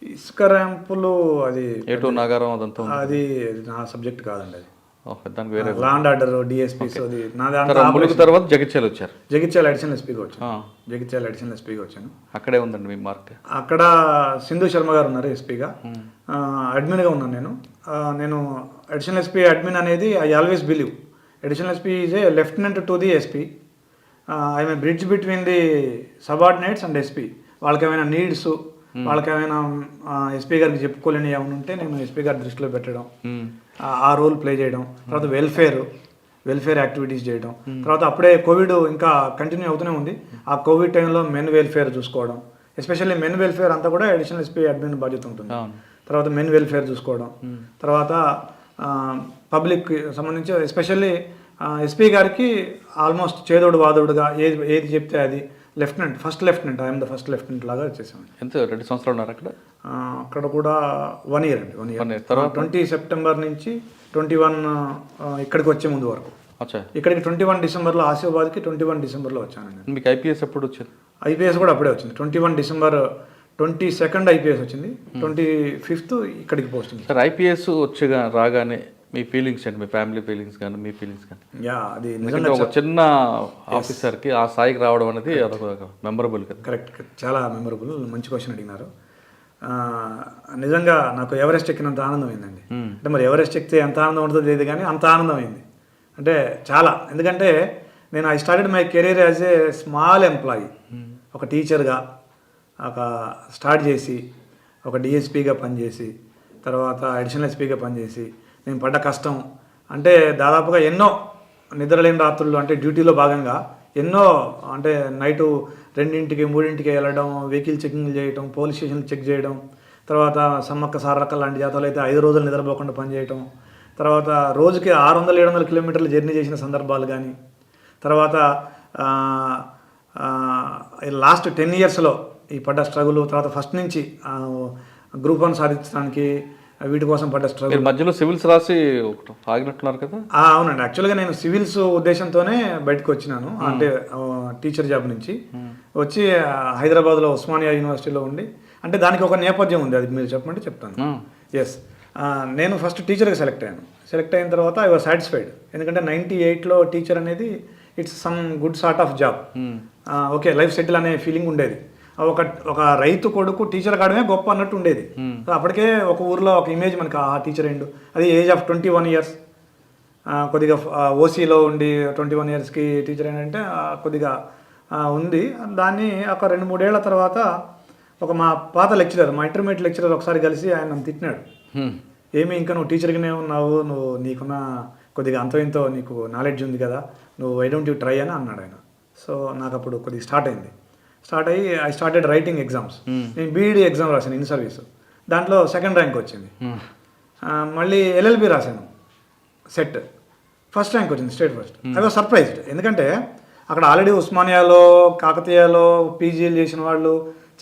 ఇసుక ర్యాంపులు అది ఏటో నాగారం అదంతా అది నా సబ్జెక్ట్ కాదండి. అది ఓకే, దానికి వేరే లా అండ్ ఆర్డర్ డిఎస్పీ. సో అది నా దాంట్లో తర్వాత ములుగు తర్వాత జగిత్యాల వచ్చారు. జగిత్యాల అడిషనల్ ఎస్పీగా వచ్చాను. జగిత్యాల అడిషనల్ ఎస్పీగా వచ్చాను. అక్కడే ఉందండి మీ మార్క్. అక్కడ సింధు శర్మ గారు ఉన్నారు ఎస్పీగా. అడ్మిన్గా ఉన్నాను నేను. నేను అడిషనల్ ఎస్పీ అడ్మిన్ అనేది I always believe additional SP is a lieutenant to the SP. I may bridge between the subordinates and SP. వాళ్ళకి ఏమైనా నీడ్స్, వాళ్ళకి ఏమైనా ఎస్పీ గారికి చెప్పుకోలేని ఏమైనా ఉంటే నేను ఎస్పీ గారి దృష్టిలో పెట్టడం, ఆ రోల్ ప్లే చేయడం. తర్వాత వెల్ఫేర్ యాక్టివిటీస్ చేయడం. తర్వాత అప్పుడే కోవిడ్ ఇంకా కంటిన్యూ అవుతూనే ఉంది. ఆ కోవిడ్ టైంలో మెన్ వెల్ఫేర్ చూసుకోవడం, ఎస్పెషల్లీ మెన్ వెల్ఫేర్ అంతా కూడా అడిషనల్ ఎస్పీ అడ్మిన్ బాధ్యత ఉంటుంది. తర్వాత మెన్ వెల్ఫేర్ చూసుకోవడం. తర్వాత పబ్లిక్ సంబంధించి ఎస్పెషల్లీ ఎస్పీ గారికి ఆల్మోస్ట్ చేదోడు వాదోడుగా ఏది చెప్తే అది first lieutenant I'm the first lieutenant లాగా వచ్చేసాను. ఎంత 2 సంవత్సరాలు ఉన్నారు అక్కడ? అక్కడ కూడా 1 year అండి. 1 year. తర్వాత 20 సెప్టెంబర్ నుంచి 21 ఇక్కడికి వచ్చే ముందు వరకు. ఇక్కడికి 21 డిసెంబర్లో, ఆసిఫాబాద్కి 21 డిసెంబర్లో వచ్చాను నేను. మీకు ఐపీఎస్ ఎప్పుడు వచ్చింది? ఐపీఎస్ కూడా అప్పుడే వచ్చింది. 21 డిసెంబర్ 22nd ఐపీఎస్ వచ్చింది. 25th ఇక్కడికి పోస్టింగ్. సార్ ఐపీఎస్ వచ్చి రాగానే మీ ఫీలింగ్స్ అండి, మీ ఫ్యామిలీ ఫీలింగ్స్ కానీ మీ ఫీలింగ్స్ కానీ? అది నిజంగా ఒక చిన్న ఆఫీసర్కి ఆ స్థాయికి రావడం అనేది అదొక మెమరబుల్ కదా. కరెక్ట్, చాలా మెమరబుల్. మంచి క్వశ్చన్ అడిగినారు. నిజంగా నాకు ఎవరెస్ట్ ఎక్కినంత ఆనందం అయిందండి. అంటే మరి ఎవరెస్ట్ ఎక్కితే ఎంత ఆనందం ఉంటుందో తెలియదు కానీ అంత ఆనందం అయింది. అంటే చాలా. ఎందుకంటే నేను I started my career as a small employee. ఒక టీచర్గా ఒక స్టార్ట్ చేసి, ఒక డిఎస్పీగా పనిచేసి, తర్వాత అడిషనల్ ఎస్పీగా పనిచేసి నేను పడ్డ కష్టం అంటే దాదాపుగా ఎన్నో నిద్రలేని రాత్రులు, అంటే డ్యూటీలో భాగంగా ఎన్నో, అంటే నైటు 2ంటికి 3ంటికి వెళ్ళడం, వెహికల్ చెకింగ్ చేయడం, పోలీస్ స్టేషన్ చెక్ చేయడం, తర్వాత సమ్మక్క సారక్క లాంటి జాతరలు అయితే 5 రోజులు నిద్రపోకుండా పనిచేయటం, తర్వాత రోజుకి 600-700 కిలోమీటర్లు జర్నీ చేసిన సందర్భాలు కానీ, తర్వాత లాస్ట్ 10 yearsలో ఈ పడ్డ స్ట్రగుల్, తర్వాత ఫస్ట్ నుంచి గ్రూప్ 1 సాధించడానికి వీటి కోసం పడ్డ స్ట్రగుల్. మధ్యలో సివిల్స్ రాసి ఆగినట్టున్నారు కదా? అవునండి. యాక్చువల్గా నేను సివిల్స్ ఉద్దేశంతోనే బయటకు వచ్చినాను. అంటే టీచర్ జాబ్ నుంచి వచ్చి హైదరాబాద్లో ఉస్మానియా యూనివర్సిటీలో ఉండి, అంటే దానికి ఒక నేపథ్యం ఉంది, అది మీరు చెప్పమంటే చెప్తాను. ఎస్, నేను ఫస్ట్ టీచర్గా సెలెక్ట్ అయ్యాను. సెలెక్ట్ అయిన తర్వాత ఐ వాజ్ సాటిస్ఫైడ్. ఎందుకంటే 98లో టీచర్ అనేది it's some good sort of job. Okay, life settle అనే ఫీలింగ్ ఉండేది. ఒక రైతు కొడుకు టీచర్ కావడమే గొప్ప అన్నట్టు ఉండేది. సో అప్పటికే ఒక ఊర్లో ఒక ఇమేజ్ మనకి ఆ టీచర్ అయిండు. అది ఏజ్ ఆఫ్ 21 years. కొద్దిగా ఓసీలో ఉండి 21 yearsకి టీచర్ ఏంటంటే కొద్దిగా ఉంది. దాన్ని ఒక 2-3 ఏళ్ల తర్వాత మా పాత లెక్చరర్, మా ఇంటర్మీడియట్ లెక్చరర్ ఒకసారి కలిసి ఆయన నన్ను తిట్టినాడు. ఏమి ఇంకా నువ్వు టీచర్గానే ఉన్నావు, నువ్వు నీకున్న కొద్దిగా అంతో ఇంతో నీకు నాలెడ్జ్ ఉంది కదా, నువ్వు వై డోంట్ యూ ట్రై అని అన్నాడు ఆయన. సో నాకు అప్పుడు కొద్దిగా స్టార్ట్ అయ్యి ఐ స్టార్టెడ్ రైటింగ్ ఎగ్జామ్స్. నేను బీఈడీ ఎగ్జామ్ రాశాను, ఇన్ సర్వీస్. దాంట్లో 2nd ర్యాంక్ వచ్చింది. మళ్ళీ ఎల్ఎల్బి రాశాను, సెట్, 1st ర్యాంక్ వచ్చింది, state first. I was surprised. ఎందుకంటే అక్కడ ఆల్రెడీ ఉస్మానియాలో, కాకతీయలో పీజీలు చేసిన వాళ్ళు,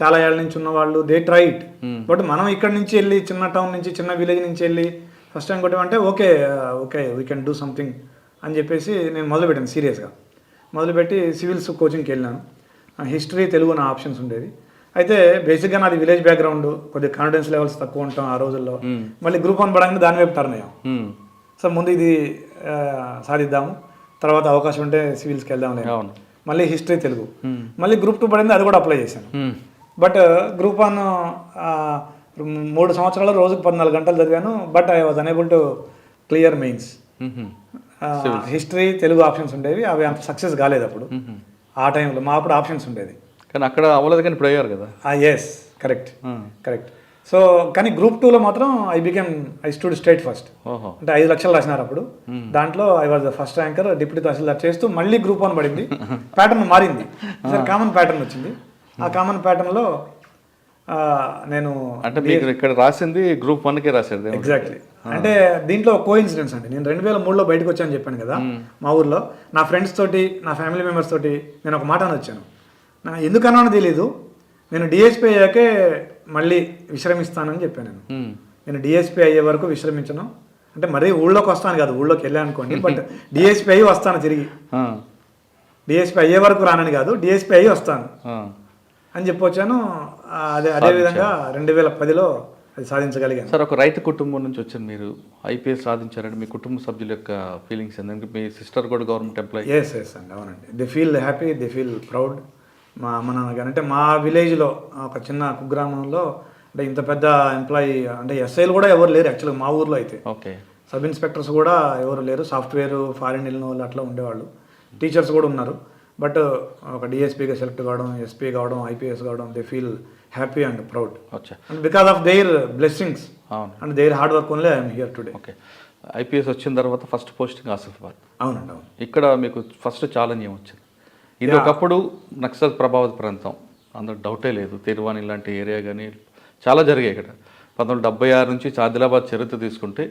చాలా ఏళ్ళ నుంచి ఉన్న వాళ్ళు, దే ట్రై ఇట్. బట్ మనం ఇక్కడ నుంచి వెళ్ళి, చిన్న టౌన్ నుంచి, చిన్న విలేజ్ నుంచి వెళ్ళి 1st ర్యాంక్ కొట్టామంటే okay we can do something అని చెప్పేసి నేను మొదలుపెట్టాను. సీరియస్గా మొదలుపెట్టి సివిల్స్ కోచింగ్కి వెళ్ళాను. హిస్టరీ, తెలుగు నా ఆప్షన్స్ ఉండేది. అయితే బేసిక్గా నాది విలేజ్ బ్యాక్గ్రౌండ్, కొద్దిగా కాన్ఫిడెన్స్ లెవెల్స్ తక్కువ ఉంటాం ఆ రోజుల్లో. మళ్ళీ గ్రూప్ 1 పడంగానే దాని వైపు టర్న్ అయ్యాం. సో ముందు ఇది సాధిద్దాము, తర్వాత అవకాశం ఉంటే సివిల్స్కి వెళ్దాం. మళ్ళీ హిస్టరీ, తెలుగు. మళ్ళీ గ్రూప్ 2 పడింది, అది కూడా అప్లై చేశాను. బట్ గ్రూప్ 1 3 సంవత్సరాలు రోజుకు 14 గంటలు చదివాను. But I was unable to clear mains. History, Telugu options ఉండేవి, అవి అంత సక్సెస్ కాలేదు అప్పుడు. ఆ టైంలో మా అప్పుడు ఆప్షన్స్ ఉండేది, కానీ అక్కడ అవ్వలేదు, కానీ ఇప్పుడు అయ్యారు కదా. Yes, correct. సో కానీ గ్రూప్ 2లో మాత్రం ఐ స్టూడ్ స్టేట్ ఫస్ట్. అంటే 5 లక్షలు రాసినారు అప్పుడు. దాంట్లో I was the first ranker, deputy tahsildar చేస్తూ. మళ్ళీ గ్రూప్ 1 పడింది, ప్యాటర్న్ మారింది, కామన్ ప్యాటర్న్ వచ్చింది. ఆ కామన్ ప్యాటర్న్లో నేను, అంటే మీకు ఇక్కడ రాసింది గ్రూప్ 1కే రాశారు. ఎగ్జాక్ట్లీ. అంటే దీంట్లో కో ఇన్సిడెన్స్ అండి. నేను 2003లో బయటకు వచ్చాను చెప్పాను కదా. మా ఊర్లో నా ఫ్రెండ్స్ తోటి, నా ఫ్యామిలీ మెంబర్స్ తోటి నేను ఒక మాట అని వచ్చాను. నాకు ఎందుకన్నా తెలియదు, నేను డిఎస్పీ అయ్యాకే మళ్ళీ విశ్రమిస్తానని చెప్పాను. నేను డిఎస్పీ అయ్యే వరకు విశ్రమించను. అంటే మరీ ఊళ్ళోకి వస్తాను కాదు, ఊళ్ళోకి వెళ్ళాను అనుకోండి, బట్ డిఎస్పీ అయ్యి వస్తాను తిరిగి. డిఎస్పీ అయ్యే వరకు రానని కాదు, డిఎస్పీ అయ్యి వస్తాను అని చెప్పొచ్చాను. అదేవిధంగా 2010లో అది సాధించగలిగాను. సార్, ఒక రైతు కుటుంబం నుంచి వచ్చిన మీరు ఐపీఎస్ సాధించారంటే మీ కుటుంబ సభ్యుల యొక్క ఫీలింగ్స్ ఏంటంటే మీ సిస్టర్ కూడా గవర్నమెంట్ ఎంప్లాయీ. ఎస్ అండి, అవునండి. They feel happy, they feel proud. మా అమ్మ నాన్నగారు అంటే మా విలేజ్లో ఒక చిన్న కుగ్రామంలో అంటే ఇంత పెద్ద ఎంప్లాయీ అంటే ఎస్ఐలు కూడా ఎవరు లేరు యాక్చువల్గా మా ఊర్లో అయితే. ఓకే. సబ్ ఇన్స్పెక్టర్స్ కూడా ఎవరు లేరు, సాఫ్ట్వేర్ ఫారిన్ వెళ్ళిన వాళ్ళు అట్లా ఉండేవాళ్ళు. టీచర్స్ కూడా ఉన్నారు. బట్ ఒక డిఎస్పీగా సెలెక్ట్ కావడం, ఎస్పీ కావడం, ఐపీఎస్ కావడం, they feel happy and proud. And because of their blessings and there hard work only I'm here today. Okay. IPS వచ్చిన తర్వాత ఫస్ట్ పోస్టింగ్ ఆసిఫాబాద్. అవునండి, అవును. ఇక్కడ మీకు ఫస్ట్ ఛాలెంజ్ ఏమొచ్చింది? ఇది ఒకప్పుడు నక్సల్ ప్రభావిత ప్రాంతం, అందులో డౌటే లేదు. తిరువాణి లాంటి ఏరియా కానీ చాలా జరిగాయి ఇక్కడ. 1976 నుంచి ఆదిలాబాద్ చరిత్ర తీసుకుంటే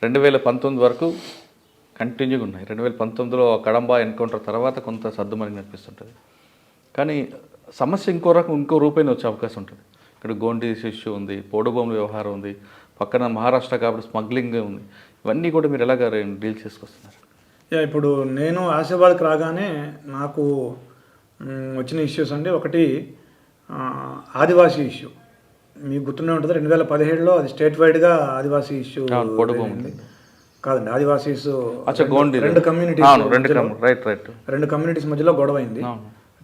2019 వరకు కంటిన్యూగా ఉన్నాయి. 2019లో కడంబా ఎన్కౌంటర్ తర్వాత కొంత సర్దుమని అనిపిస్తుంటుంది. కానీ సమస్య ఇంకో రూపైన వచ్చే అవకాశం ఉంటుంది. ఇక్కడ గోండీస్ ఇష్యూ ఉంది, పోడుభూముల వ్యవహారం ఉంది, పక్కన మహారాష్ట్ర కాబట్టి స్మగ్లింగ్ ఉంది. ఇవన్నీ కూడా మీరు ఎలాగ డీల్ చేసుకొస్తున్నారు? ఇప్పుడు నేను ఆసిఫాబాద్కి రాగానే నాకు వచ్చిన ఇష్యూస్ అంటే ఒకటి ఆదివాసీ ఇష్యూ. మీకు గుర్తుండే ఉంటుంది, 2017లో అది స్టేట్ వైడ్గా ఆదివాసీ ఇష్యూ కాదండి, ఆదివాసీస్ రెండు కమ్యూనిటీస్ మధ్యలో గొడవ అయింది.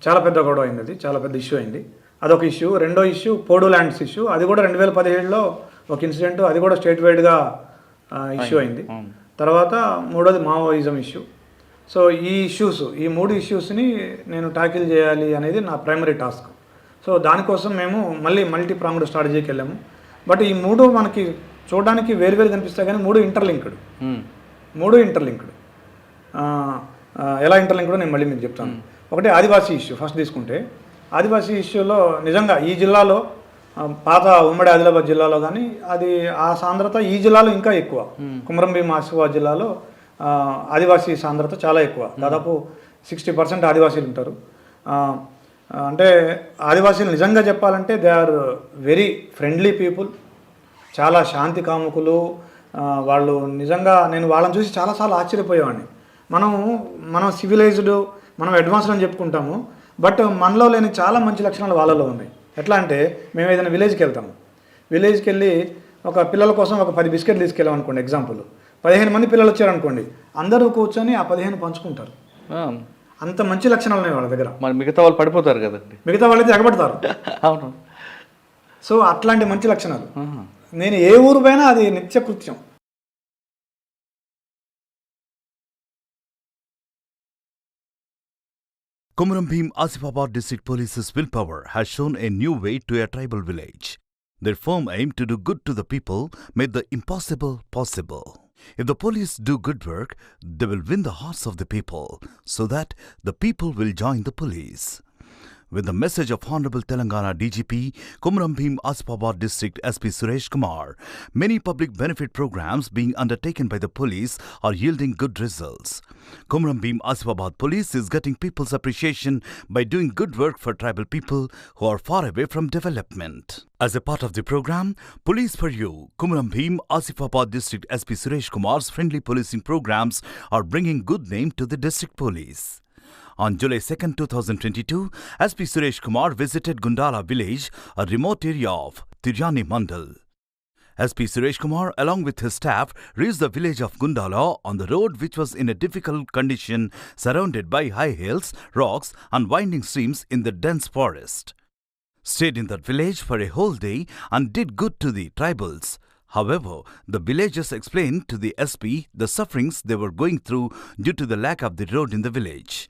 చాలా పెద్ద గొడవ అయింది, అది చాలా పెద్ద ఇష్యూ అయింది. అదొక ఇష్యూ. రెండో ఇష్యూ పోడు ల్యాండ్స్ ఇష్యూ, అది కూడా 2017లో ఒక ఇన్సిడెంట్, అది కూడా స్టేట్ వైడ్గా ఇష్యూ అయింది. తర్వాత మూడోది మావోయిజం ఇష్యూ. సో ఈ మూడు ఇష్యూస్ని నేను ట్యాకిల్ చేయాలి అనేది నా ప్రైమరీ టాస్క్. సో దానికోసం మేము మళ్ళీ మల్టీ ప్రాంగ్డ్ స్ట్రాటజీకి వెళ్ళాము. బట్ ఈ మూడు మనకి చూడడానికి వేరువేరు కనిపిస్తాయి కానీ మూడు ఇంటర్లింక్డ్. ఎలా ఇంటర్లింక్డ్ నేను మళ్ళీ మీకు చెప్తాను. ఒకటి ఆదివాసీ ఇష్యూ ఫస్ట్ తీసుకుంటే, ఆదివాసీ ఇష్యూలో నిజంగా ఈ జిల్లాలో పాత ఉమ్మడి ఆదిలాబాద్ జిల్లాలో కానీ అది ఆ సాంద్రత ఈ జిల్లాలో ఇంకా ఎక్కువ. కుమ్రంభీం ఆసిఫాబాద్ జిల్లాలో ఆదివాసీ సాంద్రత చాలా ఎక్కువ, దాదాపు 60% ఆదివాసీలు ఉంటారు. అంటే ఆదివాసీలు నిజంగా చెప్పాలంటే they are very friendly people, చాలా శాంతి కాముకులు వాళ్ళు. నిజంగా నేను వాళ్ళని చూసి చాలాసార్లు ఆశ్చర్యపోయేవాడిని. మనం సివిలైజ్డ్, మనం అడ్వాన్స్డ్ అని చెప్పుకుంటాము, బట్ మనలో లేని చాలా మంచి లక్షణాలు వాళ్ళలో ఉన్నాయి. ఎట్లా అంటే మేము ఏదైనా విలేజ్కి వెళ్తాము, విలేజ్కి వెళ్ళి ఒక పిల్లల కోసం ఒక 10 బిస్కెట్లు తీసుకెళ్ళాం అనుకోండి, ఎగ్జాంపుల్ 15 మంది పిల్లలు వచ్చారనుకోండి, అందరూ కూర్చొని ఆ 15 పంచుకుంటారు. అంత మంచి లక్షణాలు ఉన్నాయి వాళ్ళ దగ్గర. మరి మిగతా వాళ్ళు పడిపోతారు కదండి, మిగతా వాళ్ళైతే ఎగబడతారు. అవును. సో అట్లాంటి మంచి లక్షణాలు నేను ఏ ఊరు పైన అది నిత్యకృత్యం. Komram Asifabad District Police's willpower has shown a new way to a tribal village. Their firm aim to do good to the people made the impossible possible. If the police do good work, they will win the hearts of the people, so that the people will join the police. With the message of Honorable Telangana DGP, Komram Asifabad District SP Suresh Kumar, many public benefit programs being undertaken by the police are yielding good results. Komram Asifabad Police is getting people's appreciation by doing good work for tribal people who are far away from development. As a part of the program, Police for You, Komram Asifabad District SP Suresh Kumar's friendly policing programs are bringing good name to the district police. On July 2nd, 2022, SP Suresh Kumar visited Gundala village, a remote area of Tiryani Mandal. SP Suresh Kumar, along with his staff, reached the village of Gundala on the road which was in a difficult condition, surrounded by high hills, rocks and winding streams in the dense forest. Stayed in that village for a whole day and did good to the tribals. However, the villagers explained to the SP the sufferings they were going through due to the lack of the road in the village.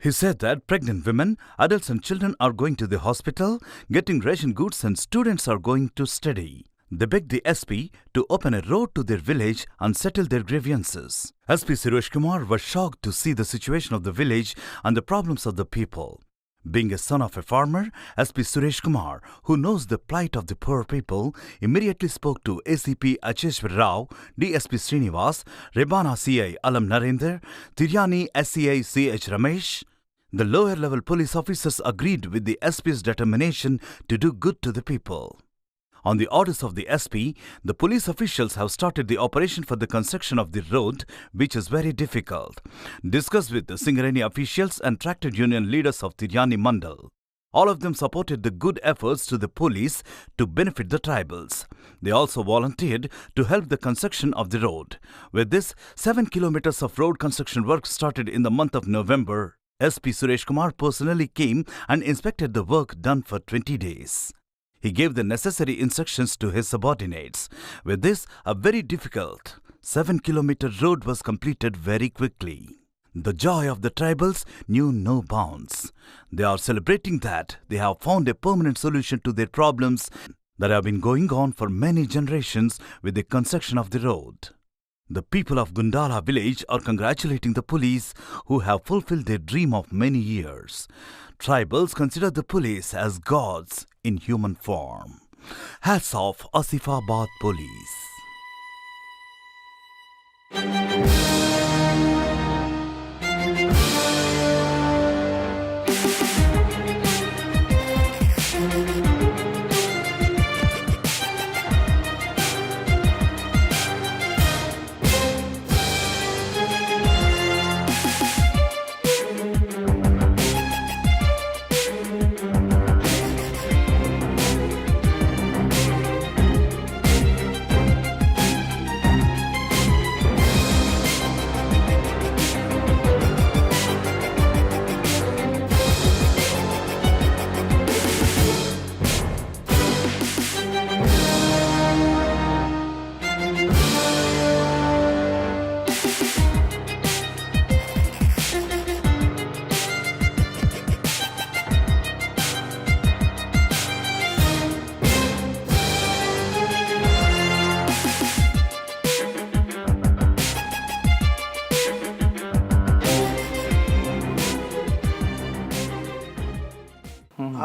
He said that pregnant women, adults and children are going to the hospital, getting ration goods and students are going to study. They begged the SP to open a road to their village and settle their grievances. SP Suresh Kumar was shocked to see the situation of the village and the problems of the people. Being a son of a farmer, SP Suresh Kumar, who knows the plight of the poor people, immediately spoke to ACP Acheshwar Rao, DSP Srinivas, Rebana CI Alam Narendra, Tiryani SCI CH Ramesh. The lower level police officers agreed with the SP's determination to do good to the people. On the orders of the SP, the police officials have started the operation for the construction of the road, which is very difficult. Discussed with the Singareni officials and tractor union leaders of Tiryani Mandal. All of them supported the good efforts to the police to benefit the tribals. They also volunteered to help the construction of the road. With this, 7 kilometers of road construction work started in the month of November. SP Suresh Kumar personally came and inspected the work done for 20 days. He gave the necessary instructions to his subordinates. With this, a very difficult 7-kilometer road was completed very quickly. The joy of the tribals knew no bounds. They are celebrating that they have found a permanent solution to their problems that have been going on for many generations with the construction of the road. The people of Gundala village are congratulating the police who have fulfilled their dream of many years. Tribals consider the police as gods in human form. Hats off Asifabad Police.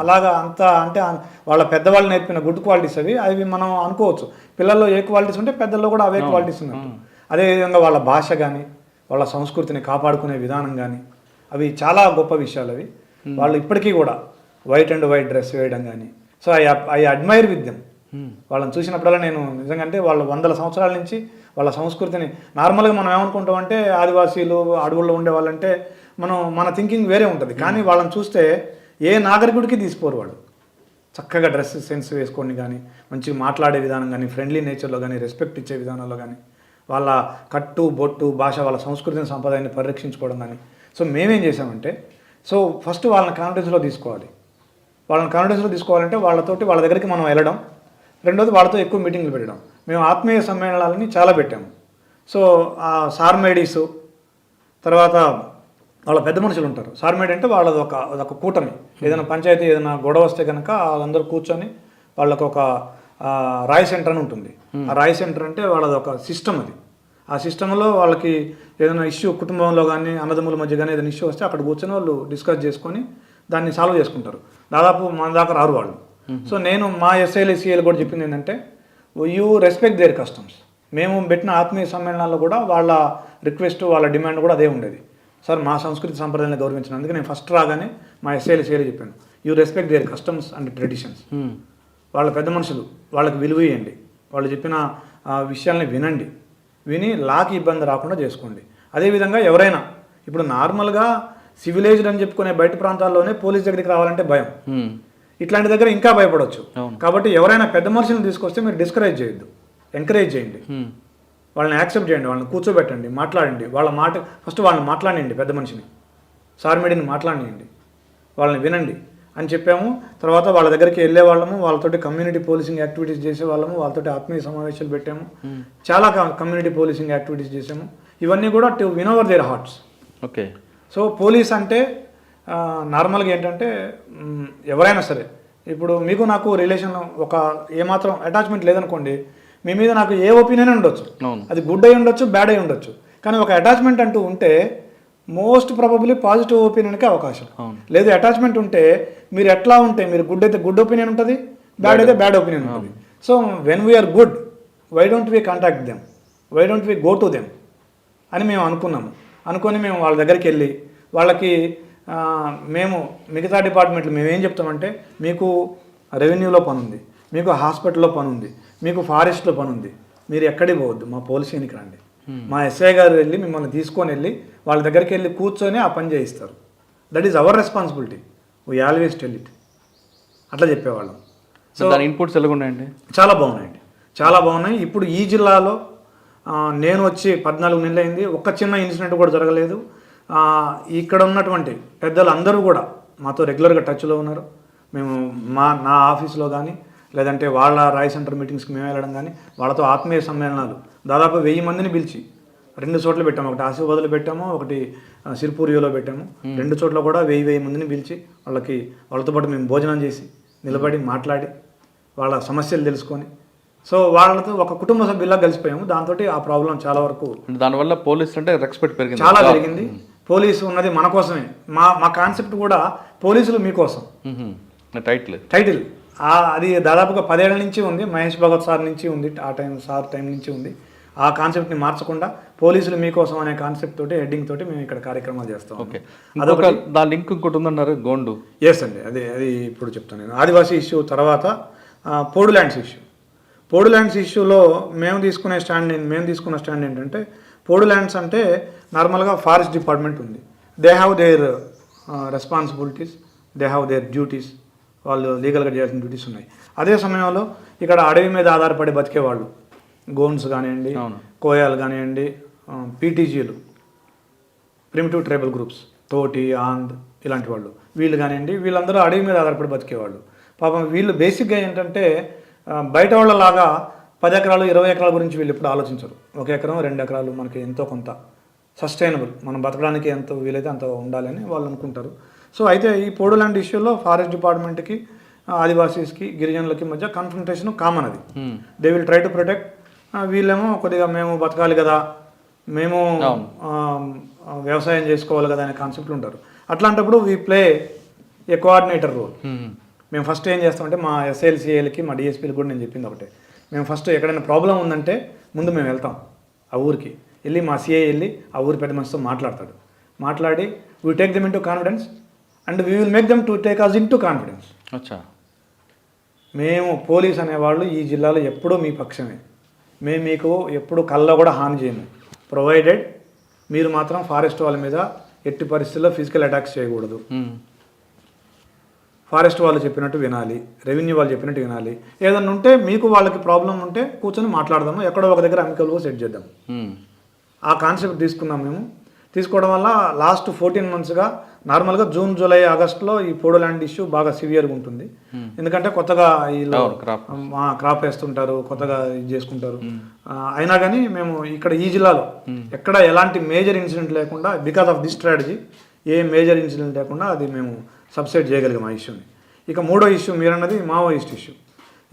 అలాగా అంత అంటే వాళ్ళ పెద్దవాళ్ళు నేర్పిన good qualities అవి మనం అనుకోవచ్చు. పిల్లల్లో ఏ క్వాలిటీస్ ఉంటే పెద్దల్లో కూడా అవే క్వాలిటీస్ ఉన్నట్టు. అదేవిధంగా వాళ్ళ భాష కానీ వాళ్ళ సంస్కృతిని కాపాడుకునే విధానం కానీ అవి చాలా గొప్ప విషయాలు అవి. వాళ్ళు ఇప్పటికీ కూడా వైట్ అండ్ వైట్ డ్రెస్ వేయడం కానీ, so I admire with them. వాళ్ళని చూసినప్పుడల్లా నేను నిజంగా అంటే వాళ్ళు 100 సంవత్సరాల నుంచి వాళ్ళ సంస్కృతిని, నార్మల్గా మనం ఏమనుకుంటామంటే ఆదివాసీలు అడవుల్లో ఉండే వాళ్ళంటే మన థింకింగ్ వేరే ఉంటుంది. కానీ వాళ్ళని చూస్తే ఏ నాగరికుడికి తీసిపోరు. వాళ్ళు చక్కగా డ్రెస్ సెన్స్ వేసుకొని కానీ, మంచిగా మాట్లాడే విధానం కానీ, ఫ్రెండ్లీ నేచర్లో కానీ, రెస్పెక్ట్ ఇచ్చే విధానంలో కానీ, వాళ్ళ కట్టు బొట్టు భాష వాళ్ళ సంస్కృతిని సంప్రదాయాన్ని పరిరక్షించుకోవడం కానీ. సో మేమేం చేసామంటే, సో ఫస్ట్ వాళ్ళని కాన్ఫిడెన్స్లో తీసుకోవాలి. వాళ్ళని కాన్ఫిడెన్స్లో తీసుకోవాలంటే వాళ్ళ దగ్గరికి మనం వెళ్ళడం, రెండోది వాళ్ళతో ఎక్కువ మీటింగ్లు పెట్టడం. మేము ఆత్మీయ సమ్మేళనాలని చాలా పెట్టాము. సో సార్మేడీసు, తర్వాత వాళ్ళ పెద్ద మనుషులు ఉంటారు. సార్మేడ్ అంటే వాళ్ళది ఒక కూటమి. ఏదైనా పంచాయతీ ఏదైనా గొడవ వస్తే కనుక వాళ్ళందరూ కూర్చొని వాళ్ళకు ఒక రాయ్ సెంటర్ అని ఉంటుంది. ఆ రాయ్ సెంటర్ అంటే వాళ్ళది ఒక సిస్టమ్. అది ఆ సిస్టంలో వాళ్ళకి ఏదైనా ఇష్యూ కుటుంబంలో కానీ అన్నదమ్ముల మధ్య కానీ ఏదైనా ఇష్యూ వస్తే అక్కడ కూర్చొని వాళ్ళు డిస్కస్ చేసుకొని దాన్ని సాల్వ్ చేసుకుంటారు. దాదాపు మన దాకా రారు వాళ్ళు. సో నేను మా ఎస్ఐలు సిఐలు కూడా చెప్పింది ఏంటంటే, యూ రెస్పెక్ట్ దేర్ కస్టమ్స్. మేము పెట్టిన ఆత్మీయ సమ్మేళనాల్లో కూడా వాళ్ళ రిక్వెస్ట్ వాళ్ళ డిమాండ్ కూడా అదే ఉండేది. సార్ మా సంస్కృతి సంప్రదాయాన్ని గౌరవించిన, అందుకే నేను ఫస్ట్ రాగానే మా ఎస్ఐలు సిఐలు చెప్పాను, you respect their customs and traditions. వాళ్ళ పెద్ద మనుషులు, వాళ్ళకి విలువ ఇవ్వండి, వాళ్ళు చెప్పిన విషయాల్ని విని లాకి ఇబ్బంది రాకుండా చేసుకోండి. అదేవిధంగా ఎవరైనా ఇప్పుడు నార్మల్గా సివిలైజ్డ్ అని చెప్పుకునే బయట ప్రాంతాల్లోనే పోలీస్ దగ్గరికి రావాలంటే భయం. ఇట్లాంటి దగ్గర ఇంకా భయపడవచ్చు. కాబట్టి ఎవరైనా పెద్ద మనుషులను తీసుకొస్తే మీరు డిస్కరేజ్ చేయొద్దు, ఎంకరేజ్ చేయండి, వాళ్ళని యాక్సెప్ట్ చేయండి, వాళ్ళని కూర్చోబెట్టండి, మాట్లాడండి. వాళ్ళ మాట ఫస్ట్ వాళ్ళని మాట్లాడండి, పెద్ద మనిషిని సార్మేడిని మాట్లాడండి, వాళ్ళని వినండి అని చెప్పాము. తర్వాత వాళ్ళ దగ్గరికి వెళ్ళే వాళ్ళము, వాళ్ళతోటి కమ్యూనిటీ పోలీసింగ్ యాక్టివిటీస్ చేసేవాళ్ళము, వాళ్ళతోటి ఆత్మీయ సమావేశాలు పెట్టాము, చాలా కమ్యూనిటీ పోలీసింగ్ యాక్టివిటీస్ చేసాము. ఇవన్నీ కూడా to win over their hearts. Okay. So police అంటే నార్మల్గా ఏంటంటే ఎవరైనా సరే, ఇప్పుడు మీకు నాకు రిలేషన్ ఒక ఏమాత్రం అటాచ్మెంట్ లేదనుకోండి, మీ మీద నాకు ఏ ఒపీనియన్ ఉండొచ్చు, అది గుడ్ అయి ఉండొచ్చు, బ్యాడ్ అయి ఉండొచ్చు. కానీ ఒక అటాచ్మెంట్ అంటూ ఉంటే మోస్ట్ ప్రాబబ్లీ పాజిటివ్ ఒపీనియన్కే అవకాశం లేదు. అటాచ్మెంట్ ఉంటే మీరు ఎట్లా ఉంటే, మీరు గుడ్ అయితే గుడ్ ఒపీనియన్ ఉంటుంది, బ్యాడ్ అయితే బ్యాడ్ ఒపీనియన్ ఉంటుంది. So when we're good, why don't we contact them, why don't we go to them అని మేము అనుకొని మేము వాళ్ళ దగ్గరికి వెళ్ళి వాళ్ళకి మేము మిగతా డిపార్ట్మెంట్లు మేము ఏం చెప్తామంటే, మీకు రెవెన్యూలో పని ఉంది, మీకు హాస్పిటల్లో పని ఉంది, మీకు ఫారెస్ట్లో పని ఉంది, మీరు ఎక్కడికి పోవద్దు, మా పోలీస్ స్టేషన్కి రండి. మా ఎస్ఐ గారు వెళ్ళి మిమ్మల్ని తీసుకొని వెళ్ళి వాళ్ళ దగ్గరికి వెళ్ళి కూర్చొని ఆ పని చేయిస్తారు. That is our responsibility. We always tell it. అట్లా చెప్పేవాళ్ళం. సో దాని ఇన్పుట్స్ ఎలాగున్నాయండి? చాలా బాగున్నాయండి, చాలా బాగున్నాయి. ఇప్పుడు ఈ జిల్లాలో నేను వచ్చి 14 నెలలు అయింది, ఒక్క చిన్న ఇన్సిడెంట్ కూడా జరగలేదు. ఇక్కడ ఉన్నటువంటి పెద్దలు అందరూ కూడా మాతో రెగ్యులర్గా టచ్లో ఉన్నారు. మేము నా ఆఫీస్లో కానీ లేదంటే వాళ్ళ రాయ్ సెంటర్ మీటింగ్స్కి మేము వెళ్ళడం కానీ, వాళ్ళతో ఆత్మీయ సమ్మేళనాలు దాదాపు 1000 మందిని పిలిచి 2 చోట్ల పెట్టాము. ఒకటి ఆసిఫాబాద్లో పెట్టాము, ఒకటి సిర్పూరియోలో పెట్టాము. 2 చోట్ల కూడా 1000 మందిని పిలిచి వాళ్ళతో పాటు మేము భోజనం చేసి నిలబడి మాట్లాడి వాళ్ళ సమస్యలు తెలుసుకొని, సో వాళ్ళతో ఒక కుటుంబ సభ్యుల్లా కలిసిపోయాము. దాంతో ఆ ప్రాబ్లం చాలా వరకు, దానివల్ల పోలీస్ అంటే రెస్పెక్ట్ పెరిగింది, చాలా పెరిగింది. పోలీసు ఉన్నది మన కోసమే. మా కాన్సెప్ట్ కూడా పోలీసులు మీకోసం టైటిల్ అది దాదాపుగా 10 ఏళ్ల నుంచి ఉంది. మహేష్ భగవత్ సార్ నుంచి ఉంది, సార్ టైం నుంచి ఉంది. ఆ కాన్సెప్ట్ని మార్చకుండా పోలీసులు మీకోసం అనే కాన్సెప్ట్ తోటి, హెడ్డింగ్ తోటి మేము ఇక్కడ కార్యక్రమాలు చేస్తాం. ఓకే, అదొక దాని లింక్ ఇంకోటి ఉందన్నారు, గోండు. ఎస్ అండి, అది ఇప్పుడు చెప్తాను నేను. ఆదివాసీ ఇష్యూ తర్వాత పోడు ల్యాండ్స్ ఇష్యూలో మేము తీసుకున్న స్టాండ్ ఏంటంటే, పోడు ల్యాండ్స్ అంటే నార్మల్గా ఫారెస్ట్ డిపార్ట్మెంట్ ఉంది. They have their responsibilities, they have their duties. వాళ్ళు లీగల్గా చేయాల్సిన డ్యూటీస్ ఉన్నాయి. అదే సమయంలో ఇక్కడ అడవి మీద ఆధారపడి బతికేవాళ్ళు, గోండ్స్ కానివ్వండి, కోయాలు కానివ్వండి, పీటీజీలు, ప్రిమిటివ్ ట్రైబల్ గ్రూప్స్, తోటి, ఆంద్ ఇలాంటి వాళ్ళు, వీళ్ళు కానివ్వండి, వీళ్ళందరూ అడవి మీద ఆధారపడి బతికేవాళ్ళు. పాపం వీళ్ళు బేసిక్గా ఏంటంటే బయట వాళ్ళలాగా 10 ఎకరాలు 20 ఎకరాల గురించి వీళ్ళు ఎప్పుడు ఆలోచించరు. 1 ఎకరం 2 ఎకరాలు మనకి ఎంతో కొంత సస్టైనబుల్, మనం బతకడానికి ఎంత వీలైతే అంత ఉండాలని వాళ్ళు అనుకుంటారు. సో అయితే ఈ పోడు ల్యాండ్ ఇష్యూలో ఫారెస్ట్ డిపార్ట్మెంట్కి, ఆదివాసీస్కి, గిరిజనులకి మధ్య కన్ఫ్రంటేషన్ కామన్. అది they will try to protect. వీళ్ళేమో కొద్దిగా మేము బతకాలి కదా, మేము వ్యవసాయం చేసుకోవాలి కదా అనే కాన్సెప్ట్లు ఉంటారు. అట్లాంటప్పుడు we play a coordinator role. మేము ఫస్ట్ ఏం చేస్తామంటే, మా ఎస్ఎల్సీఏలకి, మా డిఎస్పీలకు కూడా నేను చెప్పింది ఒకటే, మేము ఫస్ట్ ఎక్కడైనా ప్రాబ్లం ఉందంటే ముందు మేము వెళ్తాం ఆ ఊరికి వెళ్ళి, మా సిఐ వెళ్ళి ఆ ఊరి పెద్ద మనిషితో మాట్లాడి we take them into confidence and we will make them to take us into confidence. మేము పోలీస్ అనేవాళ్ళు ఈ జిల్లాలో ఎప్పుడూ మీ పక్షమే, మేము మీకు ఎప్పుడు కళ్ళలో కూడా హాని చేయము, ప్రొవైడెడ్ మీరు మాత్రం ఫారెస్ట్ వాళ్ళ మీద ఎట్టి పరిస్థితుల్లో ఫిజికల్ అటాక్స్ చేయకూడదు. ఫారెస్ట్ వాళ్ళు చెప్పినట్టు వినాలి, రెవెన్యూ వాళ్ళు చెప్పినట్టు వినాలి. ఏదన్నా ఉంటే మీకు వాళ్ళకి ప్రాబ్లం ఉంటే కూర్చొని మాట్లాడదాము, ఎక్కడో ఒక దగ్గర అమికల్గా సెట్ చేద్దాం. ఆ కాన్సెప్ట్ తీసుకున్నాం మేము. తీసుకోవడం వల్ల లాస్ట్ 14 monthsగా నార్మల్గా జూన్, జూలై, ఆగస్టులో ఈ పోడు ల్యాండ్ ఇష్యూ బాగా సివియర్గా ఉంటుంది. ఎందుకంటే కొత్తగా వీళ్ళు క్రాప్ వేస్తుంటారు, కొత్తగా ఇది చేసుకుంటారు. అయినా కానీ మేము ఇక్కడ ఈ జిల్లాలో ఎక్కడ ఎలాంటి మేజర్ ఇన్సిడెంట్ లేకుండా, because of this strategy a major incident లేకుండా అది మేము సబ్సైడ్ చేయగలిగాం ఆ ఇష్యూని. ఇక మూడో ఇష్యూ మీరన్నది మావోయిస్ట్ ఇష్యూ.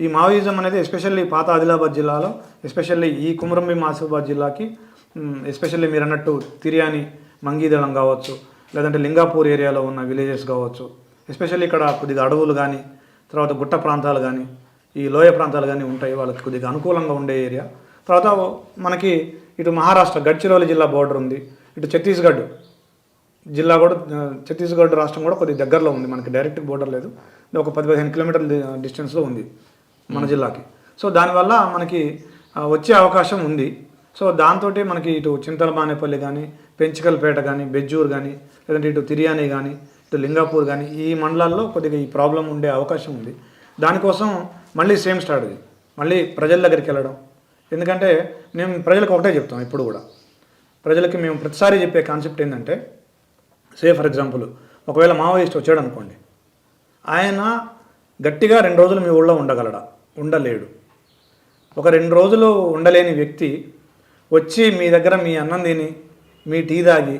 ఈ మావోయిజం అనేది ఎస్పెషల్లీ పాత ఆదిలాబాద్ జిల్లాలో, ఎస్పెషల్లీ ఈ కుమ్రంభీం ఆసిఫాబాద్ జిల్లాకి, ఎస్పెషల్లీ మీరు అన్నట్టు తిర్యాని, మంగీదళం కావచ్చు, లేదంటే లింగాపూర్ ఏరియాలో ఉన్న విలేజెస్ కావచ్చు, ఎస్పెషల్లీ ఇక్కడ కొద్దిగా అడవులు కానీ, తర్వాత గుట్ట ప్రాంతాలు కానీ, ఈ లోయ ప్రాంతాలు కానీ ఉంటాయి, వాళ్ళకి కొద్దిగా అనుకూలంగా ఉండే ఏరియా. తర్వాత మనకి ఇటు మహారాష్ట్ర గడ్చిరోలి జిల్లా బోర్డర్ ఉంది, ఇటు ఛత్తీస్గఢ్ జిల్లా కూడా, ఛత్తీస్గఢ్ రాష్ట్రం కూడా కొద్దిగా దగ్గరలో ఉంది, మనకి డైరెక్ట్ బోర్డర్ లేదు, ఒక 10-15 కిలోమీటర్ల డిస్టెన్స్లో ఉంది మన జిల్లాకి. సో దానివల్ల మనకి వచ్చే అవకాశం ఉంది. సో దాంతో మనకి ఇటు చింతలమానేపల్లి కానీ, పెంచికల్పేట కానీ, బెజ్జూర్ కానీ, లేదంటే ఇటు తిర్యాని కానీ, ఇటు లింగాపూర్ కానీ, ఈ మండలాల్లో కొద్దిగా ఈ ప్రాబ్లం ఉండే అవకాశం ఉంది. దానికోసం మళ్ళీ సేమ్ స్ట్రాటజీ, మళ్ళీ ప్రజల దగ్గరికి వెళ్ళడం. ఎందుకంటే మేము ప్రజలకు ఒకటే చెప్తాం ఎప్పుడు కూడా, ప్రజలకి మేము ప్రతిసారి చెప్పే కాన్సెప్ట్ ఏంటంటే, ఫర్ ఎగ్జాంపుల్ ఒకవేళ మావోయిస్ట్ వచ్చాడు అనుకోండి, ఆయన గట్టిగా 2 రోజులు మీ ఊళ్ళో ఉండగలడా? ఉండలేడు. ఒక 2 రోజులు ఉండలేని వ్యక్తి వచ్చి మీ దగ్గర మీ అన్నం తిని, మీ టీ తాగి,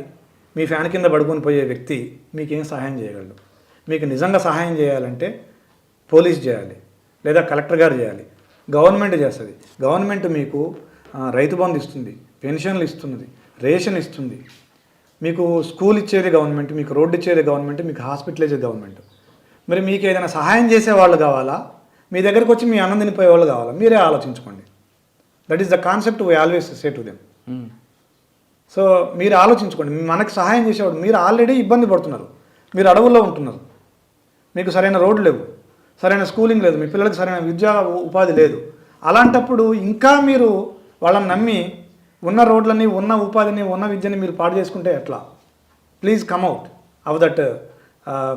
మీ ఫ్యాన్ కింద పడుకొని పోయే వ్యక్తి మీకేం సహాయం చేయగలడు? మీకు నిజంగా సహాయం చేయాలంటే పోలీస్ చేయాలి, లేదా కలెక్టర్ గారు చేయాలి, గవర్నమెంట్ చేస్తుంది. గవర్నమెంట్ మీకు రైతు బంధు ఇస్తుంది, పెన్షన్లు ఇస్తున్నది, రేషన్ ఇస్తుంది, మీకు స్కూల్ ఇచ్చేది గవర్నమెంట్, మీకు రోడ్డు ఇచ్చేది గవర్నమెంట్, మీకు హాస్పిటల్ ఇచ్చేది గవర్నమెంట్. మరి మీకు ఏదైనా సహాయం చేసేవాళ్ళు కావాలా, మీ దగ్గరకు వచ్చి మీ అన్నం తినిపోయే వాళ్ళు కావాలా? మీరే ఆలోచించుకోండి. That is the concept we always say to them. So మీరు ఆలోచించుకోండి, మనకి సహాయం చేసేవాడు, మీరు ఆల్రెడీ ఇబ్బంది పడుతున్నారు, మీరు అడవుల్లో ఉంటున్నారు, మీకు సరైన రోడ్లు లేవు, సరైన స్కూలింగ్ లేదు, మీ పిల్లలకి సరైన విద్యా ఉపాధి లేదు. అలాంటప్పుడు ఇంకా మీరు వాళ్ళని నమ్మి ఉన్న రోడ్లని, ఉన్న ఉపాధిని, ఉన్న విద్యని మీరు పాడు చేసుకుంటే ఎట్లా? Please come out of that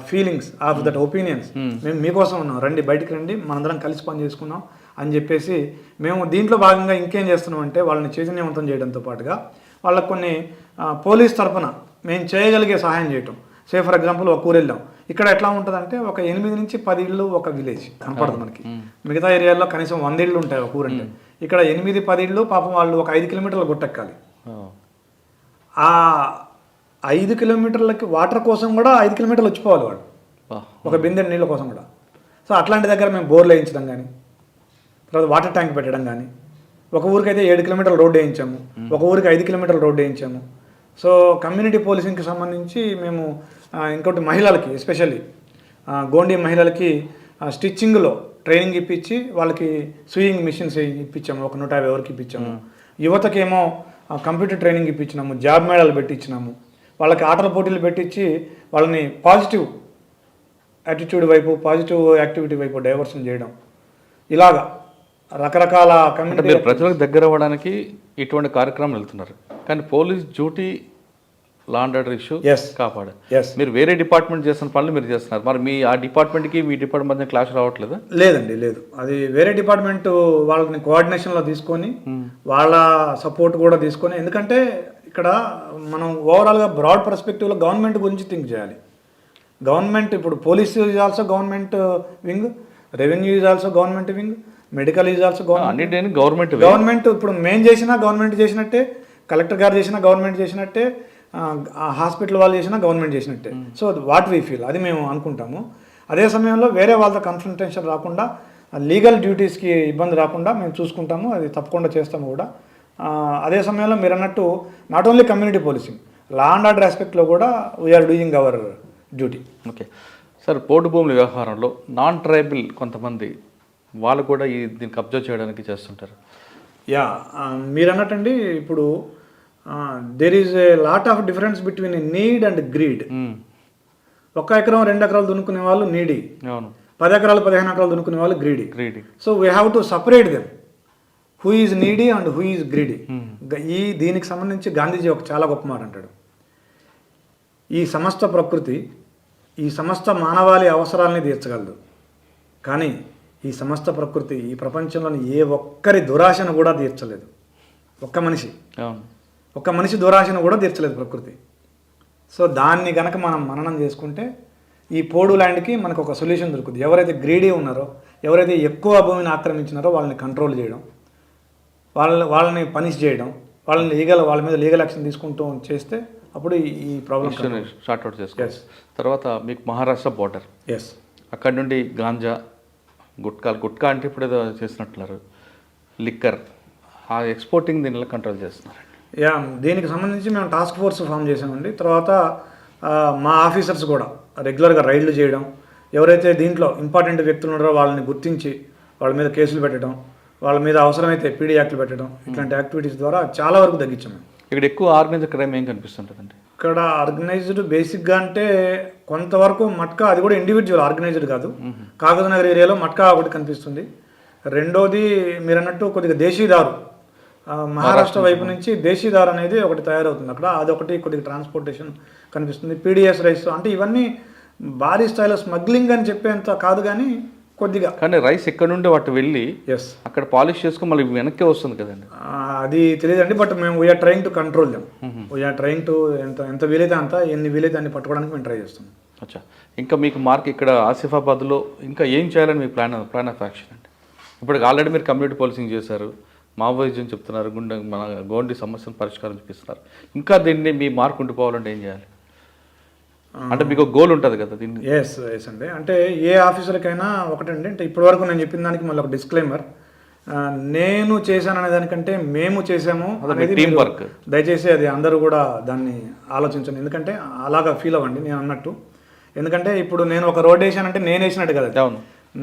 feelings of that opinions మేము మీకోసం ఉన్నాం, రండి బయటికి రండి, మనందరం కలిసి పని చేసుకున్నాం అని చెప్పేసి మేము దీంట్లో భాగంగా ఇంకేం చేస్తున్నాం అంటే వాళ్ళని చైతన్యవంతం చేయడంతో పాటుగా వాళ్ళకు కొన్ని పోలీస్ తరఫున మేము చేయగలిగే సహాయం చేయటం. ఫర్ ఎగ్జాంపుల్ ఒక ఊరు వెళ్ళాం, ఇక్కడ ఎట్లా ఉంటుందంటే ఒక 8 నుంచి 10 ఇళ్ళు ఒక విలేజ్ కనపడదు మనకి. మిగతా ఏరియాల్లో కనీసం 100 ఇళ్ళు ఉంటాయి ఒక ఊరు అంటే. ఇక్కడ 8-10 ఇళ్ళు పాపం వాళ్ళు ఒక 5 కిలోమీటర్లు గుట్టెక్కాలి. ఆ 5 కిలోమీటర్లకి వాటర్ కోసం కూడా 5 కిలోమీటర్లు వచ్చిపోవాలి వాడు, ఒక బిందె నీళ్ళ కోసం కూడా. సో అట్లాంటి దగ్గర మేము బోర్లు వేయించడం కానీ, తర్వాత వాటర్ ట్యాంక్ పెట్టడం కానీ, ఒక ఊరికైతే 7 కిలోమీటర్ల రోడ్డు వేయించాము, ఒక ఊరికి 5 కిలోమీటర్ల రోడ్డు వేయించాము. సో కమ్యూనిటీ పోలీసింగ్కి సంబంధించి మేము ఇంకోటి మహిళలకి ఎస్పెషల్లీ గోండీ మహిళలకి స్టిచ్చింగ్లో ట్రైనింగ్ ఇప్పించి వాళ్ళకి స్వియింగ్ మిషన్స్ ఇప్పించాము, ఒక 150 వరకు ఇప్పించాము. యువతకేమో కంప్యూటర్ ట్రైనింగ్ ఇప్పించినాము, జాబ్ మేళాలు పెట్టించినాము, వాళ్ళకి ఆటల పోటీలు పెట్టించి వాళ్ళని పాజిటివ్ యాటిట్యూడ్ వైపు, పాజిటివ్ యాక్టివిటీ వైపు డైవర్షన్ చేయడం. ఇలాగా రకరకాల కమ్యూనిటీ మీరు ప్రజలకు దగ్గర అవ్వడానికి ఇటువంటి కార్యక్రమాలు వెళ్తున్నారు. కానీ police duty law and order issue కాపాడు. మీరు వేరే డిపార్ట్మెంట్ చేస్తున్న పనులు మీరు చేస్తున్నారు. మరి మీ ఆ డిపార్ట్మెంట్కి మీ డిపార్ట్మెంట్ మధ్య క్లాష్ రావట్లేదు? లేదండి, లేదు. అది వేరే డిపార్ట్మెంట్ వాళ్ళని కోఆర్డినేషన్లో తీసుకొని వాళ్ళ సపోర్ట్ కూడా తీసుకొని, ఎందుకంటే ఇక్కడ మనం ఓవరాల్గా బ్రాడ్ పర్స్పెక్టివ్లో గవర్నమెంట్ గురించి థింక్ చేయాలి. గవర్నమెంట్ ఇప్పుడు police is also government wing, revenue is also government wing, medical is also government. Government ఇప్పుడు మేము చేసినా గవర్నమెంట్ చేసినట్టే, కలెక్టర్ గారు చేసినా గవర్నమెంట్ చేసినట్టే, హాస్పిటల్ వాళ్ళు చేసినా గవర్నమెంట్ చేసినట్టే. సో వాట్ వీ ఫీల్ అది మేము అనుకుంటాము. అదే సమయంలో వేరే వాళ్ళతో కన్ఫ్రంటేషన్ రాకుండా, లీగల్ డ్యూటీస్కి ఇబ్బంది రాకుండా మేము చూసుకుంటాము, అది తప్పకుండా చేస్తాము కూడా. అదే సమయంలో మీరు అన్నట్టు not only community policing, law and order ఆస్పెక్ట్లో కూడా we are doing our duty. Okay sir, port భూముల వ్యవహారంలో నాన్ ట్రైబల్ కొంతమంది వాళ్ళు కూడా దీన్ని కబ్జా చేయడానికి చేస్తుంటారు. యా, మీరు అన్నట్టండి ఇప్పుడు there is a lot of difference between need and greed. 1 ఎకరం 2 ఎకరాలు దున్నుకునే వాళ్ళు నీడీ, 10 ఎకరాలు 15 ఎకరాలు దున్నుకునే వాళ్ళు greedy. So we have to separate them, who is needy and who is greedy. దీనికి సంబంధించి గాంధీజీ ఒక చాలా గొప్ప మాట అంటాడు, ఈ సమస్త ప్రకృతి ఈ సమస్త మానవాళి అవసరాలని తీర్చగలదు, కానీ ఈ సమస్త ప్రకృతి ఈ ప్రపంచంలోని ఏ ఒక్కరి దురాశను కూడా తీర్చలేదు. ఒక్క మనిషి దురాశను కూడా తీర్చలేదు ప్రకృతి. సో దాన్ని గనక మనం మననం చేసుకుంటే ఈ పోడు ల్యాండ్కి మనకు ఒక సొల్యూషన్ దొరుకుతుంది. ఎవరైతే గ్రీడీ ఉన్నారో, ఎవరైతే ఎక్కువ భూమిని ఆక్రమించినారో వాళ్ళని కంట్రోల్ చేయడం, వాళ్ళని పనిష్ చేయడం, వాళ్ళ మీద లీగల్ యాక్షన్ తీసుకుంటూ చేస్తే అప్పుడు ఈ ప్రాబ్లమ్ సార్ట్అవుట్ చేసుకోవచ్చు. తర్వాత మీకు మహారాష్ట్ర బోర్డర్, అక్కడ నుండి గాంజా, గుట్కా అంటే ఇప్పుడు ఏదో చేసినట్టున్నారు, లిక్కర్, ఆ ఎక్స్పోర్టింగ్ దీనిలో కంట్రోల్ చేస్తున్నారు. యా, దీనికి సంబంధించి మేము టాస్క్ ఫోర్స్ ఫామ్ చేసామండి. తర్వాత మా ఆఫీసర్స్ కూడా రెగ్యులర్గా రైడ్లు చేయడం, ఎవరైతే దీంట్లో ఇంపార్టెంట్ వ్యక్తులు ఉన్నారో వాళ్ళని గుర్తించి వాళ్ళ మీద కేసులు పెట్టడం, వాళ్ళ మీద అవసరమైతే పీడీ యాక్ట్లు పెట్టడం, ఇట్లాంటి యాక్టివిటీస్ ద్వారా చాలా వరకు తగ్గించాము. ఇక్కడ ఎక్కువ ఆర్గనైజ్డ్ క్రైమ్ ఏం కనిపిస్తుంటుందండి? ఇక్కడ ఆర్గనైజ్డ్ బేసిక్గా అంటే కొంతవరకు మట్కా, అది కూడా ఇండివిజువల్, ఆర్గనైజ్డ్ కాదు. కాగజ్నగర్ ఏరియాలో మట్కా ఒకటి కనిపిస్తుంది. రెండోది మీరు అన్నట్టు కొద్దిగా దేశీదారు, మహారాష్ట్ర వైపు నుంచి దేశీదారు అనేది ఒకటి తయారవుతుంది అక్కడ, అదొకటి కొద్దిగా ట్రాన్స్పోర్టేషన్ కనిపిస్తుంది. పీడిఎస్ రైస్ అంటే ఇవన్నీ భారీ స్థాయిలో స్మగ్లింగ్ అని చెప్పేంత కాదు, కానీ కొద్దిగా. కానీ రైస్ ఎక్కడ నుండి వాటి వెళ్ళి అక్కడ పాలిష్ చేసుకుని మళ్ళీ వెనక్కి వస్తుంది కదండి, అది తెలియదండి. బట్ మేము we're trying to control them, we're trying to ఎంత వీలైతే అంత, ఎన్ని వీలైతే అన్ని పట్టుకోవడానికి మేము ట్రై చేస్తున్నాం. అచ్చా, ఇంకా మీకు మార్క్ ఇక్కడ ఆసిఫాబాద్లో ఇంకా ఏం చేయాలని మీ ప్లాన్ ఆఫ్ యాక్షన్ అండి? ఇప్పుడు ఆల్రెడీ మీరు కమ్యూనిటీ పోలీసింగ్ చేశారు, మావోయిజం చెప్తున్నారు, మన గోండి సమస్యను పరిష్కారం చూపిస్తున్నారు. ఇంకా దీన్ని మీ మార్క్ ఉండిపోవాలంటే ఏం చేయాలి? అంటే మీకు గోల్ ఉంటుంది కదా దీన్ని. ఎస్ అండి, అంటే ఏ ఆఫీసర్కైనా ఒకటండి, అంటే ఇప్పటివరకు నేను చెప్పిన దానికి మళ్ళీ ఒక డిస్క్లైమర్, నేను చేశాను అనే దానికంటే మేము చేసాము అనేది టీం వర్క్. దయచేసి అది అందరూ కూడా దాన్ని ఆలోచించండి, ఎందుకంటే అలాగా ఫీల్ అవ్వండి నేను అన్నట్టు. ఎందుకంటే ఇప్పుడు నేను ఒక రోడ్ వేసానంటే నేను వేసినట్టు కదా,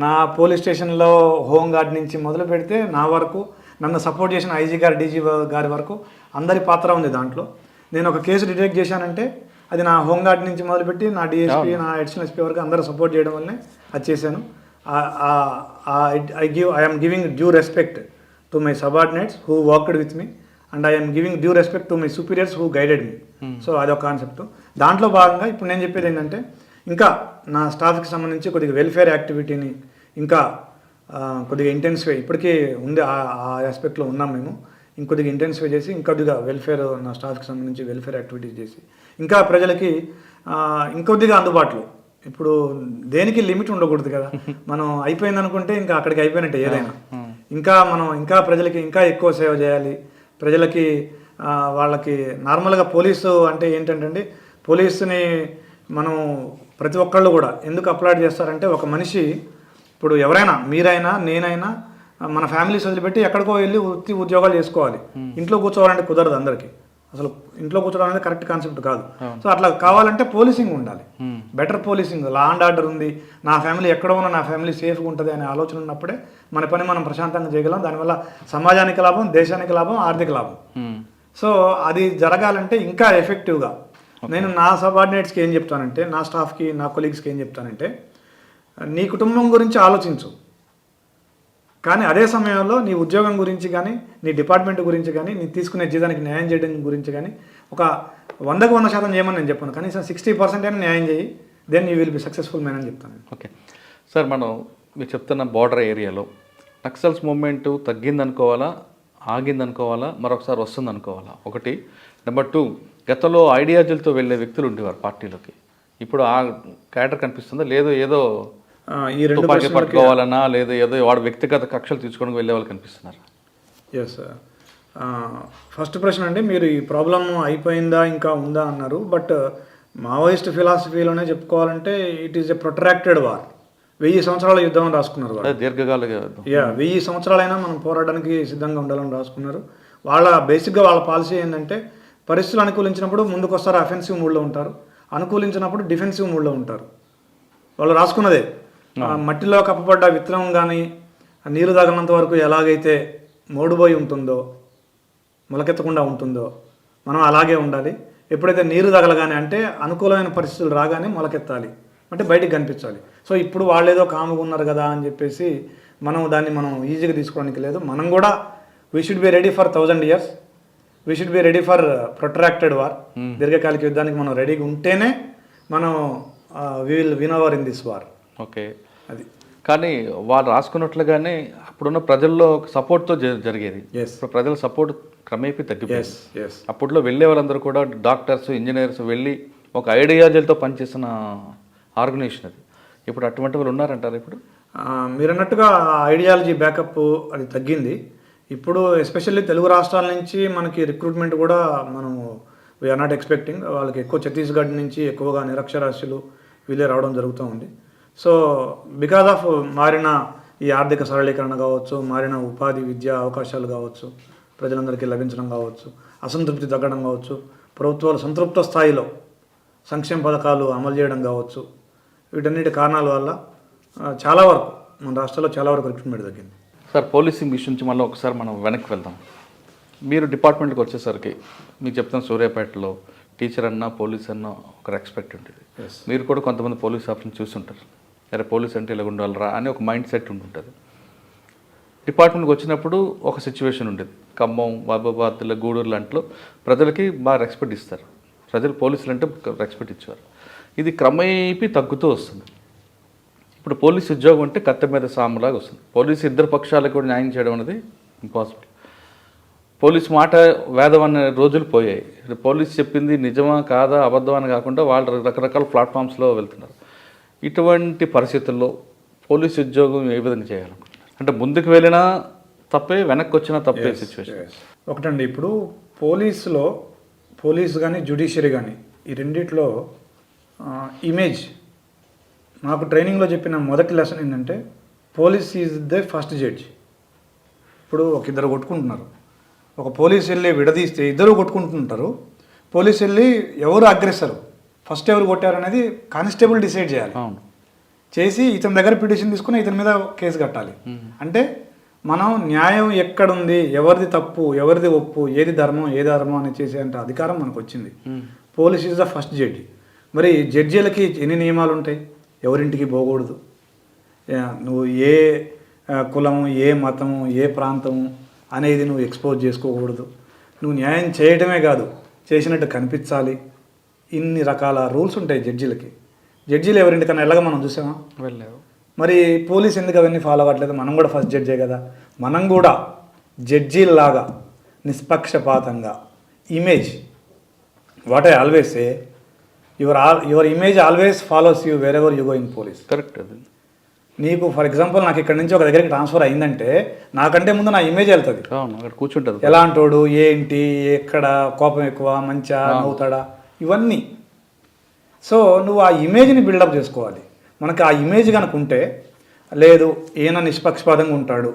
నా పోలీస్ స్టేషన్లో హోంగార్డ్ నుంచి మొదలు పెడితే నా వరకు, నన్ను సపోర్ట్ చేసిన ఐజీ గారు, డీజీ గారి వరకు అందరి పాత్ర ఉంది దాంట్లో. నేను ఒక కేసు డిటెక్ట్ చేశానంటే అది నా హోంగార్డ్ నుంచి మొదలుపెట్టి నా డిఎస్పీ, నా అడిషనల్ ఎస్పీ వరకు అందరూ సపోర్ట్ చేయడం వల్లనే అది చేశాను. I'm giving due respect to my subordinates who worked with me, and I'm giving due respect to my superiors who guided me. So అదొక కాన్సెప్ట్. దాంట్లో భాగంగా ఇప్పుడు నేను చెప్పేది ఏంటంటే, ఇంకా నా స్టాఫ్కి సంబంధించి కొద్దిగా వెల్ఫేర్ యాక్టివిటీని ఇంకా కొద్దిగా ఇంటెన్సిఫై ఇప్పటికీ ఉంది, ఆ ఆస్పెక్ట్లో ఉన్నాం మేము. ఇంకొద్దిగా ఇంటెన్సిఫై చేసి ఇంకొద్దిగా వెల్ఫేర్ నా స్టాఫ్కి సంబంధించి వెల్ఫేర్ యాక్టివిటీస్ చేసి ఇంకా ప్రజలకి ఇంకొద్దిగా అందుబాటులో. ఇప్పుడు దేనికి లిమిట్ ఉండకూడదు కదా, మనం అయిపోయింది అనుకుంటే ఇంకా అక్కడికి అయిపోయినట్టే ఏదైనా. ఇంకా మనం ఇంకా ప్రజలకి ఇంకా ఎక్కువ సేవ చేయాలి. ప్రజలకి వాళ్ళకి నార్మల్గా పోలీసు అంటే ఏంటంటే పోలీసుని మనం ప్రతి ఒక్కళ్ళు కూడా ఎందుకు అప్లాడ్ చేస్తారంటే, ఒక మనిషి ఇప్పుడు ఎవరైనా మీరైనా నేనైనా మన ఫ్యామిలీస్ వదిలిపెట్టి ఎక్కడికో వెళ్ళి ఉద్యోగాలు చేసుకోవాలి. ఇంట్లో కూర్చోవాలంటే కుదరదు అందరికీ. అసలు ఇంట్లో కూర్చోవడం అనేది కరెక్ట్ కాన్సెప్ట్ కాదు. సో అట్లా కావాలంటే పోలీసింగ్ ఉండాలి, better policing, law and order ఉంది, నా ఫ్యామిలీ ఎక్కడ ఉన్నా నా ఫ్యామిలీ సేఫ్గా ఉంటుంది అనే ఆలోచన ఉన్నప్పుడే మన పని మనం ప్రశాంతంగా చేయగలం. దానివల్ల సమాజానికి లాభం, దేశానికి లాభం, ఆర్థిక లాభం. సో అది జరగాలంటే ఇంకా ఎఫెక్టివ్గా నేను నా సబార్డినేట్స్కి ఏం చెప్తానంటే, నా స్టాఫ్కి నా కొలీగ్స్కి ఏం చెప్తానంటే, నీ కుటుంబం గురించి ఆలోచించు, కానీ అదే సమయంలో నీ ఉద్యోగం గురించి కానీ నీ డిపార్ట్మెంట్ గురించి కానీ నీ తీసుకునే జీతానికి న్యాయం చేయడం గురించి కానీ ఒక 100% చేయమని నేను చెప్పాను. కనీసం 60% అయినా న్యాయం చేయి, then you will be successful man అని చెప్తాను. ఓకే సార్, మనం మీరు చెప్తున్న బార్డర్ ఏరియాలో నక్సల్స్ మూవ్మెంట్ తగ్గిందనుకోవాలా, ఆగిందనుకోవాలా, మరొకసారి వస్తుంది అనుకోవాలా? ఒకటి. నెంబర్ 2, గతంలో ఐడియాలజీలతో వెళ్ళే వ్యక్తులు ఉండేవారు పార్టీలోకి, ఇప్పుడు ఆ క్యారెక్టర్ కనిపిస్తుందా? లేదు ఏదో ఈ రెండు తుపాకీ పట్టుకోవాలన్నా లేదా ఏదో వాడు వ్యక్తిగత కక్షలు తీసుకోవడానికి వెళ్ళే వాళ్ళు కనిపిస్తున్నారు. Yes sir. ఫస్ట్ ప్రశ్న అండి, మీరు ఈ ప్రాబ్లం అయిపోయిందా ఇంకా ఉందా అన్నారు. బట్ మావోయిస్ట్ ఫిలాసఫీలోనే చెప్పుకోవాలంటే it is a protracted war. 1000 సంవత్సరాల యుద్ధం అని రాసుకున్నారు వాళ్ళు. దీర్ఘకాల 1000 సంవత్సరాలైనా మనం పోరాడడానికి సిద్ధంగా ఉండాలని రాసుకున్నారు. బేసిక్గా వాళ్ళ పాలసీ ఏంటంటే, పరిస్థితులు అనుకూలించినప్పుడు ముందుకు వస్తారు, అఫెన్సివ్ మూడ్లో ఉంటారు, అనుకూలించినప్పుడు డిఫెన్సివ్ మూడ్లో ఉంటారు. వాళ్ళు రాసుకున్నదే. మట్టిలో కప్పబడ్డ విత్తనం కానీ నీరు తాగనంత వరకు ఎలాగైతే మోడుబోయి ఉంటుందో, మొలకెత్తకుండా ఉంటుందో, మనం అలాగే ఉండాలి. ఎప్పుడైతే నీరు తగలగానే అంటే అనుకూలమైన పరిస్థితులు రాగానే మొలకెత్తాలి, అంటే బయటికి కనిపించాలి. సో ఇప్పుడు వాళ్ళు ఏదో కాముగా ఉన్నారు కదా అని చెప్పేసి దాన్ని మనం ఈజీగా తీసుకోవడానికి లేదు. మనం కూడా we should be ready for 1000 years, we should be ready for protracted war. దీర్ఘకాలిక యుద్ధానికి మనం రెడీగా ఉంటేనే మనం we will win our in this war. Okay. అది కానీ వాళ్ళు రాసుకున్నట్లుగానే అప్పుడున్న ప్రజల్లో సపోర్ట్తో జరిగేది. ఇప్పుడు ప్రజల సపోర్ట్ క్రమేపీ తగ్గిపోయింది. అప్పట్లో వెళ్ళే వాళ్ళందరూ కూడా డాక్టర్స్, ఇంజనీర్స్ వెళ్ళి ఒక ఐడియాలజీలతో పనిచేసిన ఆర్గనైజేషన్ అది. ఇప్పుడు అటువంటి వాళ్ళు ఉన్నారంటారు? ఇప్పుడు మీరు అన్నట్టుగా ఐడియాలజీ బ్యాకప్ అది తగ్గింది. ఇప్పుడు ఎస్పెషల్లీ తెలుగు రాష్ట్రాల నుంచి మనకి రిక్రూట్మెంట్ కూడా మనము వీఆర్ నాట్ ఎక్స్పెక్టింగ్. వాళ్ళకి ఎక్కువ ఛత్తీస్గఢ్ నుంచి ఎక్కువగా నిరక్షరాస్యులు వీళ్ళే రావడం జరుగుతూ ఉంది. సో బికాజ్ ఆఫ్ మారిన ఈ ఆర్థిక సరళీకరణ కావచ్చు, మారిన ఉపాధి విద్యా అవకాశాలు కావచ్చు, ప్రజలందరికీ లభించడం కావచ్చు, అసంతృప్తి తగ్గడం కావచ్చు, ప్రభుత్వాలు సంతృప్త స్థాయిలో సంక్షేమ పథకాలు అమలు చేయడం కావచ్చు, వీటన్నిటి కారణాల వల్ల చాలా వరకు మన రాష్ట్రంలో చాలా వరకు రిక్రూట్మెంట్ తగ్గింది. సార్, పోలీసింగ్ విషయం నుంచి మళ్ళీ ఒకసారి మనం వెనక్కి వెళ్దాం. మీరు డిపార్ట్మెంట్కి వచ్చేసరికి మీకు చెప్తాను, సూర్యాపేటలో టీచర్ అన్నా పోలీస్ అన్నా ఒక రెస్పెక్ట్ ఉంటుంది. మీరు కూడా కొంతమంది పోలీస్ ఆఫీసర్ని చూస్తుంటారు, అరే పోలీస్ అంటే ఇలా ఉండాలరా అని ఒక మైండ్ సెట్ ఉంటుంటుంది. డిపార్ట్మెంట్కి వచ్చినప్పుడు ఒక సిచ్యువేషన్ ఉండేది. ఖమ్మం, మహబూబాబాద్, గూడూరు లాంటిలో ప్రజలకి బాగా రెస్పెక్ట్ ఇస్తారు. ప్రజలు పోలీసులు అంటే రెస్పెక్ట్ ఇచ్చేవారు. ఇది క్రమేపీ తగ్గుతూ వస్తుంది. ఇప్పుడు పోలీస్ ఉద్యోగం అంటే కత్తి మీద సాములాగా వస్తుంది. పోలీసు ఇద్దరు పక్షాలకు కూడా న్యాయం చేయడం అనేది ఇంపాసిబుల్. పోలీస్ మాట వేదం అనే రోజులు పోయాయి. పోలీస్ చెప్పింది నిజమా కాదా అబద్ధం అని కాకుండా వాళ్ళు రకరకాల ప్లాట్ఫామ్స్లో వెళ్తున్నారు. ఇటువంటి పరిస్థితుల్లో పోలీస్ ఉద్యోగం ఏ విధంగా చేయాలనుకుంటున్నారు? అంటే ముందుకు వెళ్ళినా తప్పే, వెనక్కి వచ్చినా తప్పే సిచ్యువేషన్. ఒకటండి, ఇప్పుడు పోలీస్ కానీ జ్యుడిషియరీ కానీ ఈ రెండిట్లో ఇమేజ్ నాకు ట్రైనింగ్లో చెప్పిన మొదటి లెసన్ ఏంటంటే, police is the first judge. ఇప్పుడు ఒక ఇద్దరు కొట్టుకుంటున్నారు, ఒక పోలీస్ వెళ్ళి విడదీస్తే ఇద్దరు కొట్టుకుంటుంటారు. పోలీస్ వెళ్ళి ఎవరు అగ్రెసరు, ఫస్ట్ ఎవరు కొట్టారు అనేది కానిస్టేబుల్ డిసైడ్ చేయాలి. చేసి ఇతని దగ్గర పిటిషన్ తీసుకుని ఇతని మీద కేసు కట్టాలి. అంటే మనం న్యాయం ఎక్కడుంది, ఎవరిది తప్పు ఎవరిది ఒప్పు, ఏది ధర్మం ఏది అధర్మం అని చేసేంత అధికారం మనకు వచ్చింది. Police is the first judge. మరి జడ్జీలకి ఎన్ని నియమాలు ఉంటాయి? ఎవరింటికి పోకూడదు, నువ్వు ఏ కులము, ఏ మతము, ఏ ప్రాంతము అనేది నువ్వు ఎక్స్పోజ్ చేసుకోకూడదు, నువ్వు న్యాయం చేయటమే కాదు చేసినట్టు కనిపించాలి. ఇన్ని రకాల రూల్స్ ఉంటాయి జడ్జీలకి. జడ్జీలు ఎవరింటికన్నా వెళ్ళగా మనం చూసామా? వెళ్ళారు. మరి పోలీస్ ఎందుకు అవన్నీ ఫాలో అవ్వట్లేదు? మనం కూడా ఫస్ట్ జడ్జే కదా. మనం కూడా జడ్జీలాగా నిష్పక్షపాతంగా image, what I always say, your image always follows you wear ever you go in police. Correct. అది నీకు ఫర్ ఎగ్జాంపుల్ నాకు ఇక్కడ నుంచి ఒక దగ్గరికి ట్రాన్స్ఫర్ అయిందంటే నాకంటే ముందు నా ఇమేజ్ వెళ్తుంది. అవును, అక్కడ కూర్చుంటుంది. ఎలా అంటాడు, ఏంటి, ఎక్కడ, కోపం ఎక్కువ, మంచా, నవ్వుతాడా, ఇవన్నీ. సో నువ్వు ఆ ఇమేజ్ని బిల్డప్ చేసుకోవాలి. మనకి ఆ ఇమేజ్ కనుక ఉంటే, లేదు ఈయన నిష్పక్షపాతంగా ఉంటాడు,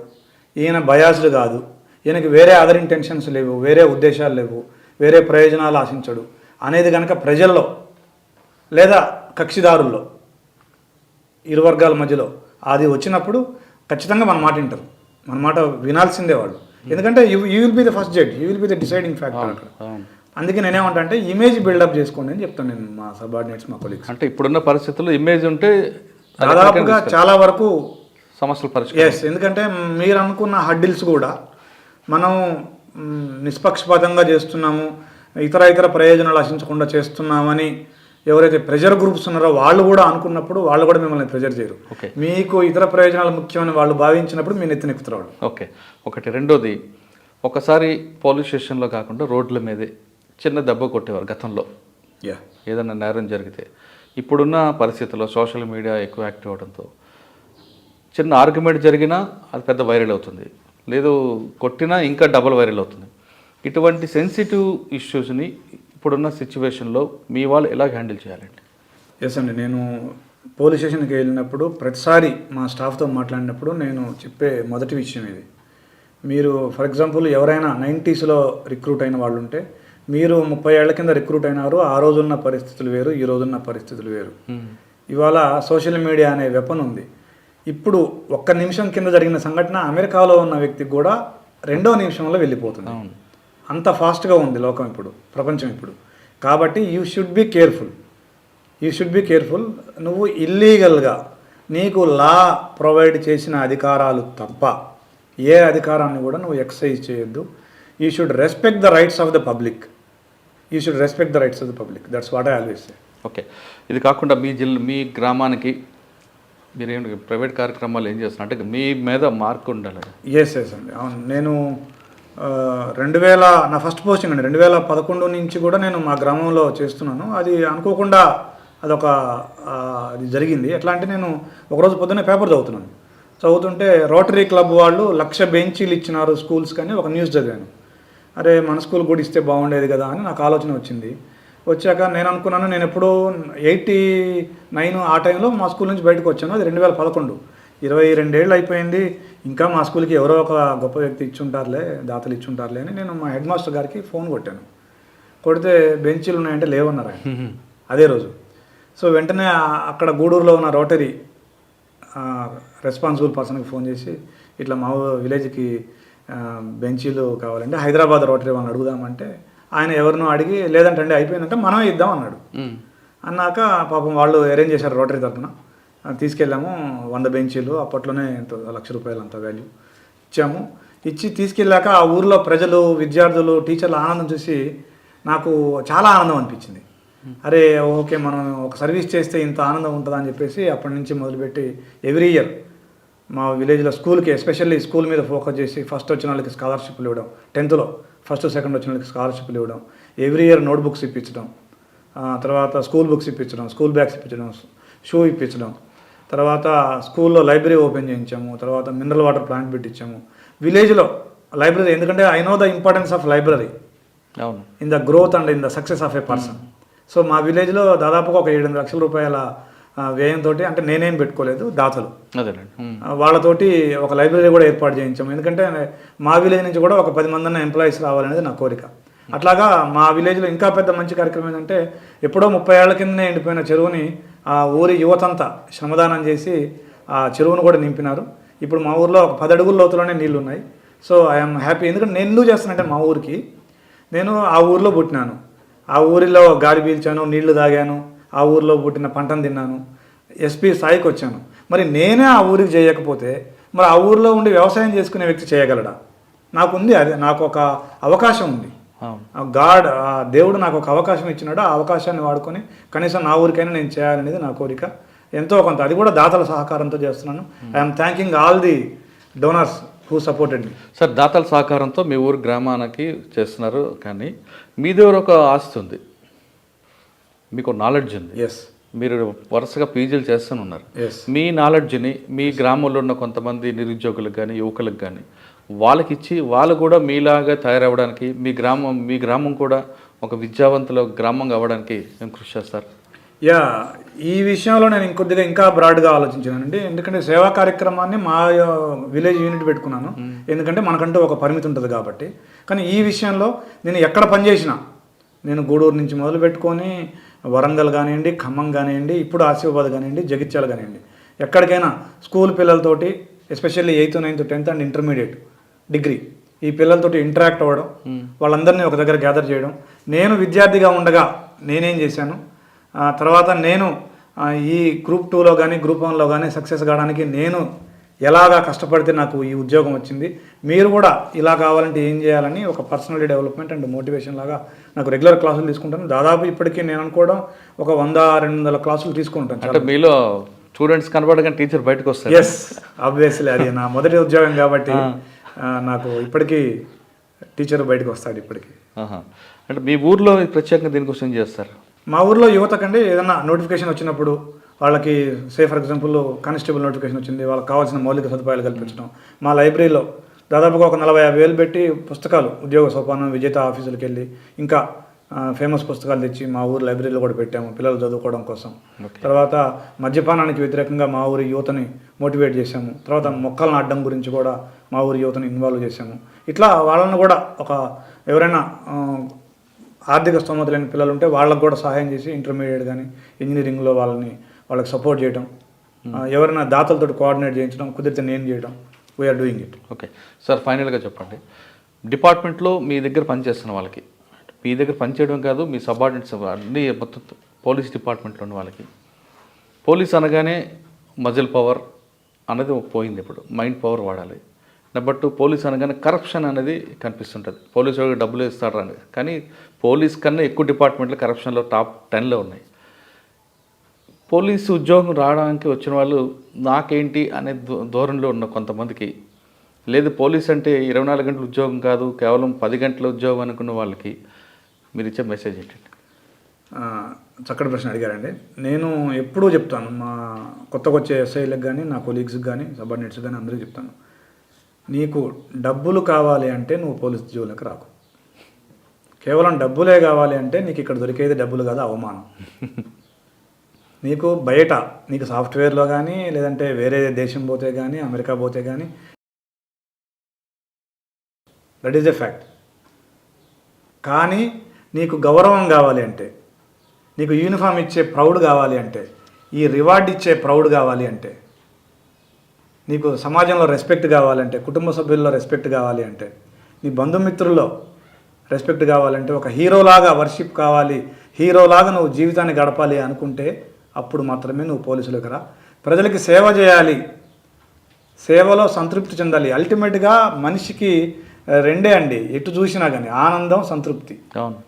ఈయన బయాస్డ్ కాదు, ఈయనకి వేరే అదర్ ఇంటెన్షన్స్ లేవు, వేరే ఉద్దేశాలు లేవు, వేరే ప్రయోజనాలు ఆశించడు అనేది కనుక ప్రజల్లో లేదా కక్షిదారుల్లో ఇరు వర్గాల మధ్యలో అది వచ్చినప్పుడు ఖచ్చితంగా మన మాట వింటారు, మన మాట వినాల్సిందే వాళ్ళు. ఎందుకంటే you will be the first judge, you will be the deciding factor అక్కడ. అందుకే నేనేమంటా అంటే ఇమేజ్ బిల్డప్ చేసుకోండి అని చెప్తాను నేను మా సబార్డినేట్స్, మా కొలీగ్స్. అంటే ఇప్పుడున్న పరిస్థితుల్లో ఇమేజ్ ఉంటే దాదాపుగా చాలా వరకు సమస్యలు పరిస్థితి. ఎస్, ఎందుకంటే మీరు అనుకున్న హడ్డిల్స్ కూడా మనం నిష్పక్షపాతంగా చేస్తున్నాము, ఇతర ప్రయోజనాలు ఆశించకుండా చేస్తున్నామని ఎవరైతే ప్రెజర్ గ్రూప్స్ ఉన్నారో వాళ్ళు కూడా అనుకున్నప్పుడు వాళ్ళు కూడా మిమ్మల్ని ప్రెజర్ చేయరు. మీకు ఇతర ప్రయోజనాలు ముఖ్యమని వాళ్ళు భావించినప్పుడు మీ నెత్తినెక్కుతారు వాళ్ళు. ఓకే, ఒకటి. రెండోది, ఒకసారి పోలీస్ స్టేషన్లో కాకుండా రోడ్ల మీదే చిన్న దెబ్బ కొట్టేవారు గతంలో, ఏదైనా నేరం జరిగితే. ఇప్పుడున్న పరిస్థితుల్లో సోషల్ మీడియా ఎక్కువ యాక్టివ్ అవడంతో చిన్న ఆర్గ్యుమెంట్ జరిగినా అది పెద్ద వైరల్ అవుతుంది, లేదు కొట్టినా ఇంకా డబుల్ వైరల్ అవుతుంది. ఇటువంటి సెన్సిటివ్ ఇష్యూస్ని ఇప్పుడున్న సిచ్యువేషన్లో మీ వాళ్ళు ఎలా హ్యాండిల్ చేయాలండి? ఎస్ అండి, నేను పోలీస్ స్టేషన్కి వెళ్ళినప్పుడు ప్రతిసారి మా స్టాఫ్తో మాట్లాడినప్పుడు నేను చెప్పే మొదటి విషయం ఇది. మీరు ఫర్ ఎగ్జాంపుల్ ఎవరైనా 90s రిక్రూట్ అయిన వాళ్ళు ఉంటే, మీరు 30 ఏళ్ల కింద రిక్రూట్ అయినారు, ఆ రోజున్న పరిస్థితులు వేరు, ఈ రోజున్న పరిస్థితులు వేరు. ఇవాళ సోషల్ మీడియా అనే వెపన్ ఉంది. ఇప్పుడు 1 నిమిషం కింద జరిగిన సంఘటన అమెరికాలో ఉన్న వ్యక్తికి కూడా 2వ నిమిషంలో వెళ్ళిపోతుంది. అంత ఫాస్ట్గా ఉంది లోకం ఇప్పుడు, ప్రపంచం ఇప్పుడు. కాబట్టి యూ షుడ్ బి కేర్ఫుల్. నువ్వు ఇల్లీగల్గా నీకు లా ప్రొవైడ్ చేసిన అధికారాలు తప్ప ఏ అధికారాన్ని కూడా నువ్వు ఎక్సర్సైజ్ చేయొద్దు. You should respect the rights of the public. That's what I always say. Okay, ఇది కాకుండా మీ గ్రామానికి మీరేంటి ప్రైవేట్ కార్యక్రమాలు ఏం చేస్తున్నారు అంటే మీ మీద మార్క్ ఉండాలి? ఎస్ అండి, అవును. నేను నా ఫస్ట్ పోస్టింగ్ అండి 2011 నుంచి కూడా నేను మా గ్రామంలో చేస్తున్నాను. అది అనుకోకుండా అది జరిగింది. ఎట్లా అంటే నేను ఒకరోజు పొద్దున్నే పేపర్ చదువుతుంటే రోటరీ క్లబ్ వాళ్ళు 1,00,000 బెంచీలు ఇచ్చినారు స్కూల్స్ కానీ ఒక న్యూస్ చదివాను. అరే మన స్కూల్ కూడా ఇస్తే బాగుండేది కదా అని నాకు ఆలోచన వచ్చింది. వచ్చాక నేను అనుకున్నాను, నేను ఎప్పుడో 89 ఆ టైంలో మా స్కూల్ నుంచి బయటకు వచ్చాను. అది 2011, 22 ఏళ్ళు అయిపోయింది. ఇంకా మా స్కూల్కి ఎవరో ఒక గొప్ప వ్యక్తి దాతలు ఇచ్చుంటారులే అని నేను మా హెడ్ మాస్టర్ గారికి ఫోన్ కొడితే బెంచీలు ఉన్నాయంటే లేవన్నారు ఆయన అదే రోజు. సో వెంటనే అక్కడ గూడూరులో ఉన్న రోటరీ రెస్పాన్సిబుల్ పర్సన్కి ఫోన్ చేసి, ఇట్లా మా విలేజ్కి బెంచీలు కావాలంటే హైదరాబాద్ రోటరీ వాళ్ళని అడుగుదామంటే, ఆయన ఎవరినో అడిగి లేదంటే అయిపోయిందంటే మనమే ఇద్దాం అన్నాడు. అన్నాక పాపం వాళ్ళు అరేంజ్ చేశారు రోటరీ తరఫున. తీసుకెళ్ళాము 100 బెంచీలు, అప్పట్లోనే ఎంతో 1,00,000 రూపాయలు అంత వాల్యూ ఇచ్చాము. తీసుకెళ్ళాక ఆ ఊర్లో ప్రజలు, విద్యార్థులు, టీచర్ల ఆనందం చూసి నాకు చాలా ఆనందం అనిపించింది. అరే ఓకే, మనం ఒక సర్వీస్ చేస్తే ఇంత ఆనందం ఉంటుందా అని చెప్పేసి అప్పటి నుంచి మొదలుపెట్టి ఎవ్రీ ఇయర్ మా విలేజ్లో స్కూల్కి, ఎస్పెషల్లీ స్కూల్ మీద ఫోకస్ చేసి ఫస్ట్ వచ్చిన వాళ్ళకి స్కాలర్షిప్లు ఇవ్వడం, 10th ఫస్ట్ సెకండ్ వచ్చిన వాళ్ళకి స్కాలర్షిప్లు ఇవ్వడం, ఎవ్రీ ఇయర్ నోట్ బుక్స్ ఇప్పించడం, తర్వాత స్కూల్ బుక్స్ ఇప్పించడం, స్కూల్ బ్యాగ్స్ ఇప్పించడం, షూ ఇప్పించడం, తర్వాత స్కూల్లో లైబ్రరీ ఓపెన్ చేయించాము, తర్వాత మినరల్ వాటర్ ప్లాంట్ పెట్టించాము విలేజ్లో. లైబ్రరీ, ఎందుకంటే I know the importance of library in the growth and in the success of A person. So మా విలేజ్లో దాదాపుగా ఒక 7 లక్షల రూపాయల వ్యయంతో, అంటే నేనేం పెట్టుకోలేదు, దాతలు వాళ్ళతోటి ఒక లైబ్రరీ కూడా ఏర్పాటు చేయించాము. ఎందుకంటే మా విలేజ్ నుంచి కూడా ఒక 10 మంది ఎంప్లాయీస్ రావాలనేది నా కోరిక. అట్లాగా మా విలేజ్లో ఇంకా పెద్ద మంచి కార్యక్రమం ఏంటంటే, ఎప్పుడో 30 ఏళ్ల కిందనే ఎండిపోయిన చెరువుని ఆ ఊరి యువతంతా శ్రమదానం చేసి ఆ చెరువును కూడా నింపినారు. ఇప్పుడు మా ఊర్లో ఒక 10 అడుగుల లోతులోనే నీళ్లు ఉన్నాయి. So I'm happy. ఎందుకంటే నేను ఎందుకు చేస్తానంటే, మా ఊరికి నేను ఆ ఊరిలో పుట్టినాను, ఆ ఊరిలో గాలి పీల్చాను, నీళ్లు తాగాను, ఆ ఊరిలో పుట్టిన పంటను తిన్నాను, ఎస్పీ స్థాయికి వచ్చాను. మరి నేనే ఆ ఊరికి చేయకపోతే మరి ఆ ఊరిలో ఉండి వ్యవసాయం చేసుకునే వ్యక్తి చేయగలడా? నాకుంది, అదే నాకు ఒక అవకాశం ఉంది. గాడ్, దేవుడు నాకు ఒక అవకాశం ఇచ్చినాడు. ఆ అవకాశాన్ని వాడుకొని కనీసం నా ఊరికైనా నేను చేయాలనేది నా కోరిక. ఎంతో కొంత అది కూడా దాతల సహకారంతో చేస్తున్నాను. I'm thanking all the donors who supported me. Sir, దాతల సహకారంతో మీ ఊరు గ్రామానికి చేస్తున్నారు, కానీ మీ దగ్గర ఒక ఆస్తి ఉంది, మీకు నాలెడ్జ్ ఉంది. ఎస్, మీరు వరుసగా పీజీలు చేస్తున్నారు. ఎస్. మీ నాలెడ్జ్ని మీ గ్రామంలో ఉన్న కొంతమంది నిరుద్యోగులకు కానీ యువకులకు కానీ వాళ్ళకి ఇచ్చి వాళ్ళు కూడా మీలాగా తయారవ్వడానికి మీ గ్రామం కూడా ఒక విద్యావంతుల గ్రామంగా అవ్వడానికి మేము కృషి చేస్తారు. యా, ఈ విషయంలో నేను ఇంకొద్దిగా ఇంకా బ్రాడ్గా ఆలోచించానండి. ఎందుకంటే సేవా కార్యక్రమాన్ని మా విలేజ్ యూనిట్ పెట్టుకున్నాను, ఎందుకంటే మనకంటూ ఒక పరిమితి ఉంటుంది కాబట్టి. కానీ ఈ విషయంలో నేను ఎక్కడ పనిచేసినా, నేను గూడూరు నుంచి మొదలు పెట్టుకొని వరంగల్ కానివ్వండి, ఖమ్మం కానివ్వండి, ఇప్పుడు ఆసిఫాబాద్ కానివ్వండి, జగిత్యాల కానివ్వండి, ఎక్కడికైనా స్కూల్ పిల్లలతోటి especially 8th, 9th, 10th and intermediate, degree ఈ పిల్లలతోటి ఇంటరాక్ట్ అవ్వడం, వాళ్ళందరినీ ఒక దగ్గర గ్యాదర్ చేయడం. నేను విద్యార్థిగా ఉండగా నేనేం చేశాను, తర్వాత నేను ఈ గ్రూప్ 2లో కానీ గ్రూప్ 1లో కానీ సక్సెస్ కావడానికి నేను ఎలాగా కష్టపడితే నాకు ఈ ఉద్యోగం వచ్చింది, మీరు కూడా ఇలా కావాలంటే ఏం చేయాలని ఒక పర్సనల్ డెవలప్మెంట్ అండ్ మోటివేషన్ లాగా నాకు రెగ్యులర్ క్లాసులు తీసుకుంటాను. దాదాపు ఇప్పటికీ నేను అనుకోవడం ఒక 100-200 క్లాసులు తీసుకుంటాను. అంటే మీలో స్టూడెంట్స్ కనబడగానే టీచర్ బయటకు వస్తారు. ఎస్, ఆబ్వియస్లీ అది నా మొదటి ఉద్యోగం కాబట్టి నాకు ఇప్పటికీ టీచర్ బయటకు వస్తాడు ఇప్పటికీ. అంటే మీ ఊర్లో ప్రత్యేకంగా దీనికోసం ఏం చేస్తారు? మా ఊర్లో యువతకండి ఏదైనా నోటిఫికేషన్ వచ్చినప్పుడు వాళ్ళకి, ఫర్ ఎగ్జాంపుల్ కానిస్టేబుల్ నోటిఫికేషన్ వచ్చింది, వాళ్ళకి కావాల్సిన మౌలిక సదుపాయాలు కల్పించడం. మా లైబ్రరీలో దాదాపుగా ఒక 40-50 వేలు పెట్టి పుస్తకాలు, ఉద్యోగ సోపానం, విజేత ఆఫీసులకు వెళ్ళి ఇంకా ఫేమస్ పుస్తకాలు తెచ్చి మా ఊరు లైబ్రరీలో కూడా పెట్టాము పిల్లలు చదువుకోవడం కోసం. తర్వాత మద్యపానానికి వ్యతిరేకంగా మా ఊరి యువతని మోటివేట్ చేశాము. తర్వాత మొక్కలు నాటడం గురించి కూడా మా ఊరి యువతని ఇన్వాల్వ్ చేశాము. ఇట్లా వాళ్ళని కూడా ఎవరైనా ఆర్థిక స్తోమత లేని పిల్లలు ఉంటే వాళ్ళకు కూడా సహాయం చేసి ఇంటర్మీడియట్ కానీ ఇంజనీరింగ్లో వాళ్ళకి సపోర్ట్ చేయడం, ఎవరైనా దాతలతో కోఆర్డినేట్ చేయించడం, కుదిరితే నేను చేయడం. We are doing it. Okay sir, ఫైనల్గా చెప్పండి, డిపార్ట్మెంట్లో మీ దగ్గర పనిచేస్తున్న వాళ్ళకి, మీ దగ్గర పనిచేయడం కాదు, మీ సబార్డినేట్స్ అన్ని మొత్తం పోలీస్ డిపార్ట్మెంట్లో ఉన్న వాళ్ళకి, పోలీస్ అనగానే మజిల్ పవర్ అనేది పోయింది, ఇప్పుడు మైండ్ పవర్ వాడాలి. నెంబర్ 2, పోలీస్ అనగానే కరప్షన్ అనేది కనిపిస్తుంటుంది. పోలీసు వాడికి డబ్బులు ఇస్తాడు అని, కానీ పోలీస్ కన్నా ఎక్కువ డిపార్ట్మెంట్లు కరప్షన్లో టాప్ 10లో ఉన్నాయి. పోలీసు ఉద్యోగం రావడానికి వచ్చిన వాళ్ళు నాకేంటి అనే ధోరణిలో ఉన్న కొంతమందికి, లేదు పోలీస్ అంటే 24 గంటల ఉద్యోగం కాదు, కేవలం 10 గంటల ఉద్యోగం అనుకున్న వాళ్ళకి మీరు ఇచ్చే మెసేజ్ ఏంటంటే? చక్కటి ప్రశ్న అడిగారండి. నేను ఎప్పుడూ చెప్తాను, మా కొత్తగా వచ్చే ఎస్ఐలకు కానీ, నా కొలీగ్స్కి కానీ, సబార్డినేట్స్ కానీ అందరికీ చెప్తాను, నీకు డబ్బులు కావాలి అంటే నువ్వు పోలీస్ ఉద్యోగులకు రాకు. కేవలం డబ్బులే కావాలి అంటే నీకు ఇక్కడ దొరికేది డబ్బులు కాదు, అవమానం. నీకు బయట, నీకు సాఫ్ట్వేర్లో కానీ, లేదంటే వేరే దేశం పోతే కానీ, అమెరికా పోతే కానీ, దట్ ఈజ్ ఎ ఫ్యాక్ట్. కానీ నీకు గౌరవం కావాలి అంటే, నీకు యూనిఫామ్ ఇచ్చే ప్రౌడ్ కావాలి అంటే, ఈ రివార్డ్ ఇచ్చే ప్రౌడ్ కావాలి అంటే, నీకు సమాజంలో రెస్పెక్ట్ కావాలంటే, కుటుంబ సభ్యుల్లో రెస్పెక్ట్ కావాలి అంటే, నీ బంధుమిత్రుల్లో రెస్పెక్ట్ కావాలంటే, ఒక హీరోలాగా వర్షిప్ కావాలి, హీరోలాగా నువ్వు జీవితాన్ని గడపాలి అనుకుంటే అప్పుడు మాత్రమే నువ్వు పోలీసులకు రా. ప్రజలకి సేవ చేయాలి, సేవలో సంతృప్తి చెందాలి. అల్టిమేట్గా మనిషికి రెండే అండి, ఎటు చూసినా కానీ ఆనందం, సంతృప్తి. అవును,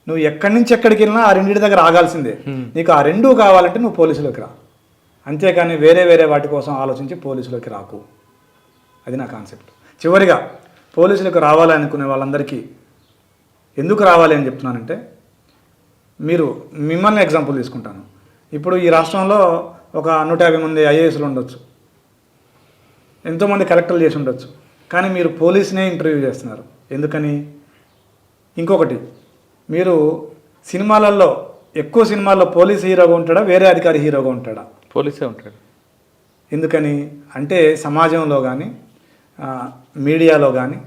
నువ్వు ఎక్కడి నుంచి ఎక్కడికి వెళ్ళినా ఆ రెండింటి దగ్గర ఆగాల్సిందే. నీకు ఆ రెండూ కావాలంటే నువ్వు పోలీసులోకి రా, అంతేకాని వేరే వాటి కోసం ఆలోచించి పోలీసులోకి రాకు. అది నా కాన్సెప్ట్. చివరిగా పోలీసులకు రావాలి అనుకునే వాళ్ళందరికీ ఎందుకు రావాలి అని చెప్తున్నానంటే, మిమ్మల్ని ఎగ్జాంపుల్ తీసుకుంటాను. ఇప్పుడు ఈ రాష్ట్రంలో ఒక 150 మంది ఐఏఎస్లు ఉండొచ్చు, ఎంతోమంది కలెక్టర్లు చేసి ఉండొచ్చు, కానీ మీరు పోలీసునే ఇంటర్వ్యూ చేస్తున్నారు. ఎందుకని? ఇంకొకటి, మీరు సినిమాలలో, ఎక్కువ సినిమాల్లో పోలీస్ హీరోగా ఉంటాడా, వేరే అధికారి హీరోగా ఉంటాడా? పోలీసే ఉంటాడు. ఎందుకని అంటే సమాజంలో కానీ, మీడియాలో కానీ,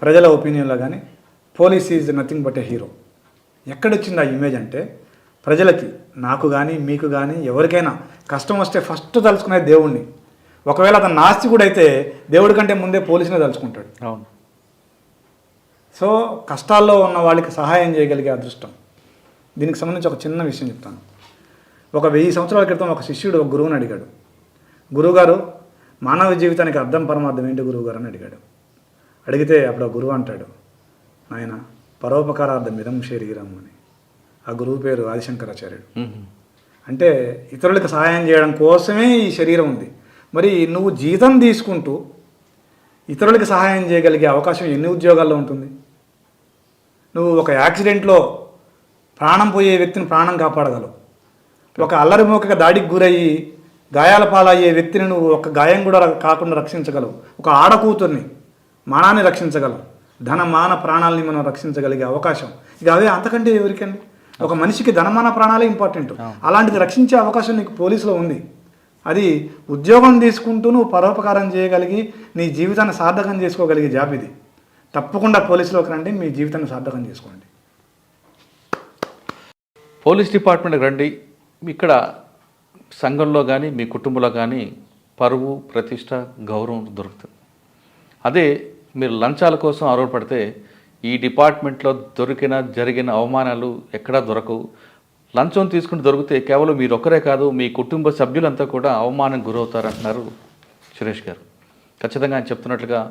ప్రజల ఒపీనియన్లో కానీ police is nothing but a hero. ఎక్కడొచ్చింది ఆ ఇమేజ్ అంటే, ప్రజలకి, నాకు కానీ మీకు కానీ ఎవరికైనా కష్టం వస్తే ఫస్ట్ తలుచుకునే దేవుణ్ణి. ఒకవేళ అతను నాస్తికుడు అయితే దేవుడి కంటే ముందే పోలీసునే తలుచుకుంటాడు. అవును. సో కష్టాల్లో ఉన్న వాళ్ళకి సహాయం చేయగలిగే అదృష్టం. దీనికి సంబంధించి ఒక చిన్న విషయం చెప్తాను. ఒక 1000 సంవత్సరాల క్రితం ఒక శిష్యుడు ఒక గురువుని అడిగాడు, గురువుగారు మానవ జీవితానికి అర్థం పరమార్థం ఏంటి గురువుగారు అని అడిగాడు. అడిగితే అప్పుడు ఆ గురువు అంటాడు, నాయన పరోపకారార్థం ఇదం శరీరం అని. ఆ గురువు పేరు ఆదిశంకరాచార్యుడు. అంటే ఇతరులకు సహాయం చేయడం కోసమే ఈ శరీరం ఉంది. మరి నువ్వు జీతం తీసుకుంటూ ఇతరులకు సహాయం చేయగలిగే అవకాశం ఎన్ని ఉద్యోగాల్లో ఉంటుంది? నువ్వు ఒక యాక్సిడెంట్లో ప్రాణం పోయే వ్యక్తిని ప్రాణం కాపాడగలవు. ఒక అల్లరిమోకగా దాడికి గురయ్యి గాయాల పాలయ్యే వ్యక్తిని నువ్వు ఒక గాయం కూడా కాకుండా రక్షించగలవు. ఒక ఆడకూతుర్ని మానాన్ని రక్షించగలవు. ధన మాన ప్రాణాలని మనం రక్షించగలిగే అవకాశం ఇక అవే అంతకంటే ఎవరికండి? ఒక మనిషికి ధనమాన ప్రాణాలే ఇంపార్టెంట్. అలాంటిది రక్షించే అవకాశం నీకు పోలీసులో ఉంది. అది ఉద్యోగం తీసుకుంటూ నువ్వు పరోపకారం చేయగలిగి నీ జీవితాన్ని సార్థకం చేసుకోగలిగే జాబ్ ఇది. తప్పకుండా పోలీసులోకి రండి, మీ జీవితాన్ని సార్థకం చేసుకోండి. పోలీస్ డిపార్ట్మెంట్కి రండి. ఇక్కడ సంఘంలో కానీ మీ కుటుంబంలో కానీ పరువు, ప్రతిష్ట, గౌరవం దొరుకుతుంది. అదే మీరు లంచాల కోసం ఆరోపడితే ఈ డిపార్ట్మెంట్లో జరిగిన అవమానాలు ఎక్కడా దొరకవు. లంచం తీసుకుని దొరికితే కేవలం మీరు ఒక్కరే కాదు, మీ కుటుంబ సభ్యులంతా కూడా అవమానం గురవుతారంటున్నారు సురేష్ గారు. ఖచ్చితంగా ఆయన చెప్తున్నట్లుగా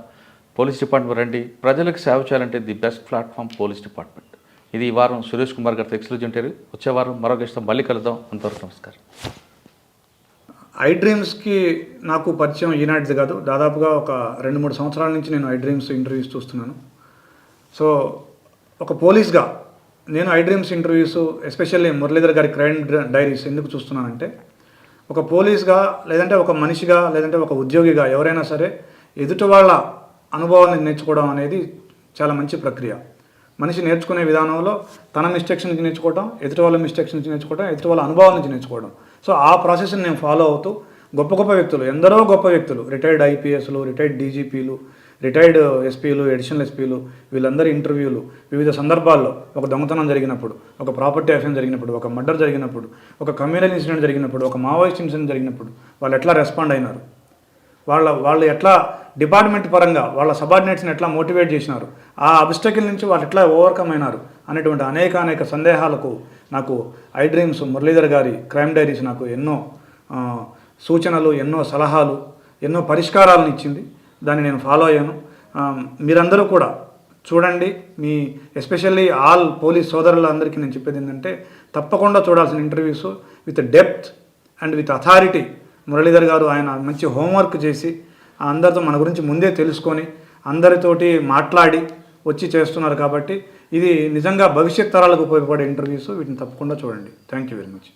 పోలీస్ డిపార్ట్మెంట్ రండి. ప్రజలకు సేవ చేయాలంటే the best platform police department. ఇది ఈ వారం సురేష్ కుమార్ గారితో ఎక్స్క్లూజివ్ ఇంటర్వ్యూ. వచ్చే వారం మరో గెస్ట్తో మళ్ళీ కలుద్దాం. అంతవరకు నమస్కారం. ఐ డ్రీమ్స్కి నాకు పరిచయం ఈనాటిది కాదు. దాదాపుగా ఒక 2-3 సంవత్సరాల నుంచి నేను ఐ డ్రీమ్స్ ఇంటర్వ్యూస్ చూస్తున్నాను. సో ఒక పోలీస్గా నేను I dreams interviews, especially Muralidhar గారి క్రైమ్ డైరీస్ ఎందుకు చూస్తున్నానంటే, ఒక పోలీస్గా లేదంటే ఒక మనిషిగా లేదంటే ఒక ఉద్యోగిగా ఎవరైనా సరే ఎదుటి వాళ్ళ అనుభవాన్ని నేర్చుకోవడం అనేది చాలా మంచి ప్రక్రియ. మనిషి నేర్చుకునే విధానంలో తన మిస్టేక్స్ నుంచి నేర్చుకోవడం, ఎదుటి వాళ్ళ మిస్టేక్స్ నుంచి నేర్చుకోవడం, ఎదుటి వాళ్ళ అనుభవాల నుంచి నేర్చుకోవడం. సో ఆ ప్రాసెస్ని నేను ఫాలో అవుతూ గొప్ప వ్యక్తులు, ఎందరో గొప్ప వ్యక్తులు, రిటైర్డ్ ఐపీఎస్లు, రిటైర్డ్ డీజీపీలు, రిటైర్డ్ ఎస్పీలు, అడిషనల్ ఎస్పీలు, వీళ్ళందరి ఇంటర్వ్యూలు వివిధ సందర్భాల్లో, ఒక దొంగతనం జరిగినప్పుడు, ఒక ప్రాపర్టీ అఫెన్స్ జరిగినప్పుడు, ఒక మర్డర్ జరిగినప్పుడు, ఒక కమ్యూనల్ ఇన్సిడెంట్ జరిగినప్పుడు, ఒక మావోయిస్ట్ ఇన్సిడెంట్ జరిగినప్పుడు వాళ్ళు ఎట్లా రెస్పాండ్ అయినారు, వాళ్ళు ఎట్లా డిపార్ట్మెంట్ పరంగా వాళ్ళ సబార్డినేట్స్ని ఎట్లా మోటివేట్ చేసినారు, ఆ అబ్స్టకిల్ నుంచి వాళ్ళు ఎట్లా ఓవర్కమ్ అయినారు అనేటువంటి అనేక సందేహాలకు నాకు ఐ డ్రీమ్స్ మురళీధర్ గారి క్రైమ్ డైరీస్ నాకు ఎన్నో సూచనలు, ఎన్నో సలహాలు, ఎన్నో పరిష్కారాలను ఇచ్చింది. దాన్ని నేను ఫాలో అయ్యాను. మీరందరూ కూడా చూడండి. మీ ఎస్పెషల్లీ ఆల్ పోలీస్ సోదరులందరికీ నేను చెప్పేది ఏంటంటే, తప్పకుండా చూడాల్సిన interviews with depth and with authority. Muralidhar గారు ఆయన మంచి హోంవర్క్ చేసి అందరితో మన గురించి ముందే తెలుసుకొని అందరితోటి మాట్లాడి వచ్చి చేస్తున్నారు. కాబట్టి ఇది నిజంగా భవిష్యత్ తరాలకు ఉపయోగపడే ఇంటర్వ్యూస్. వీటిని తప్పకుండా చూడండి. Thank you very much.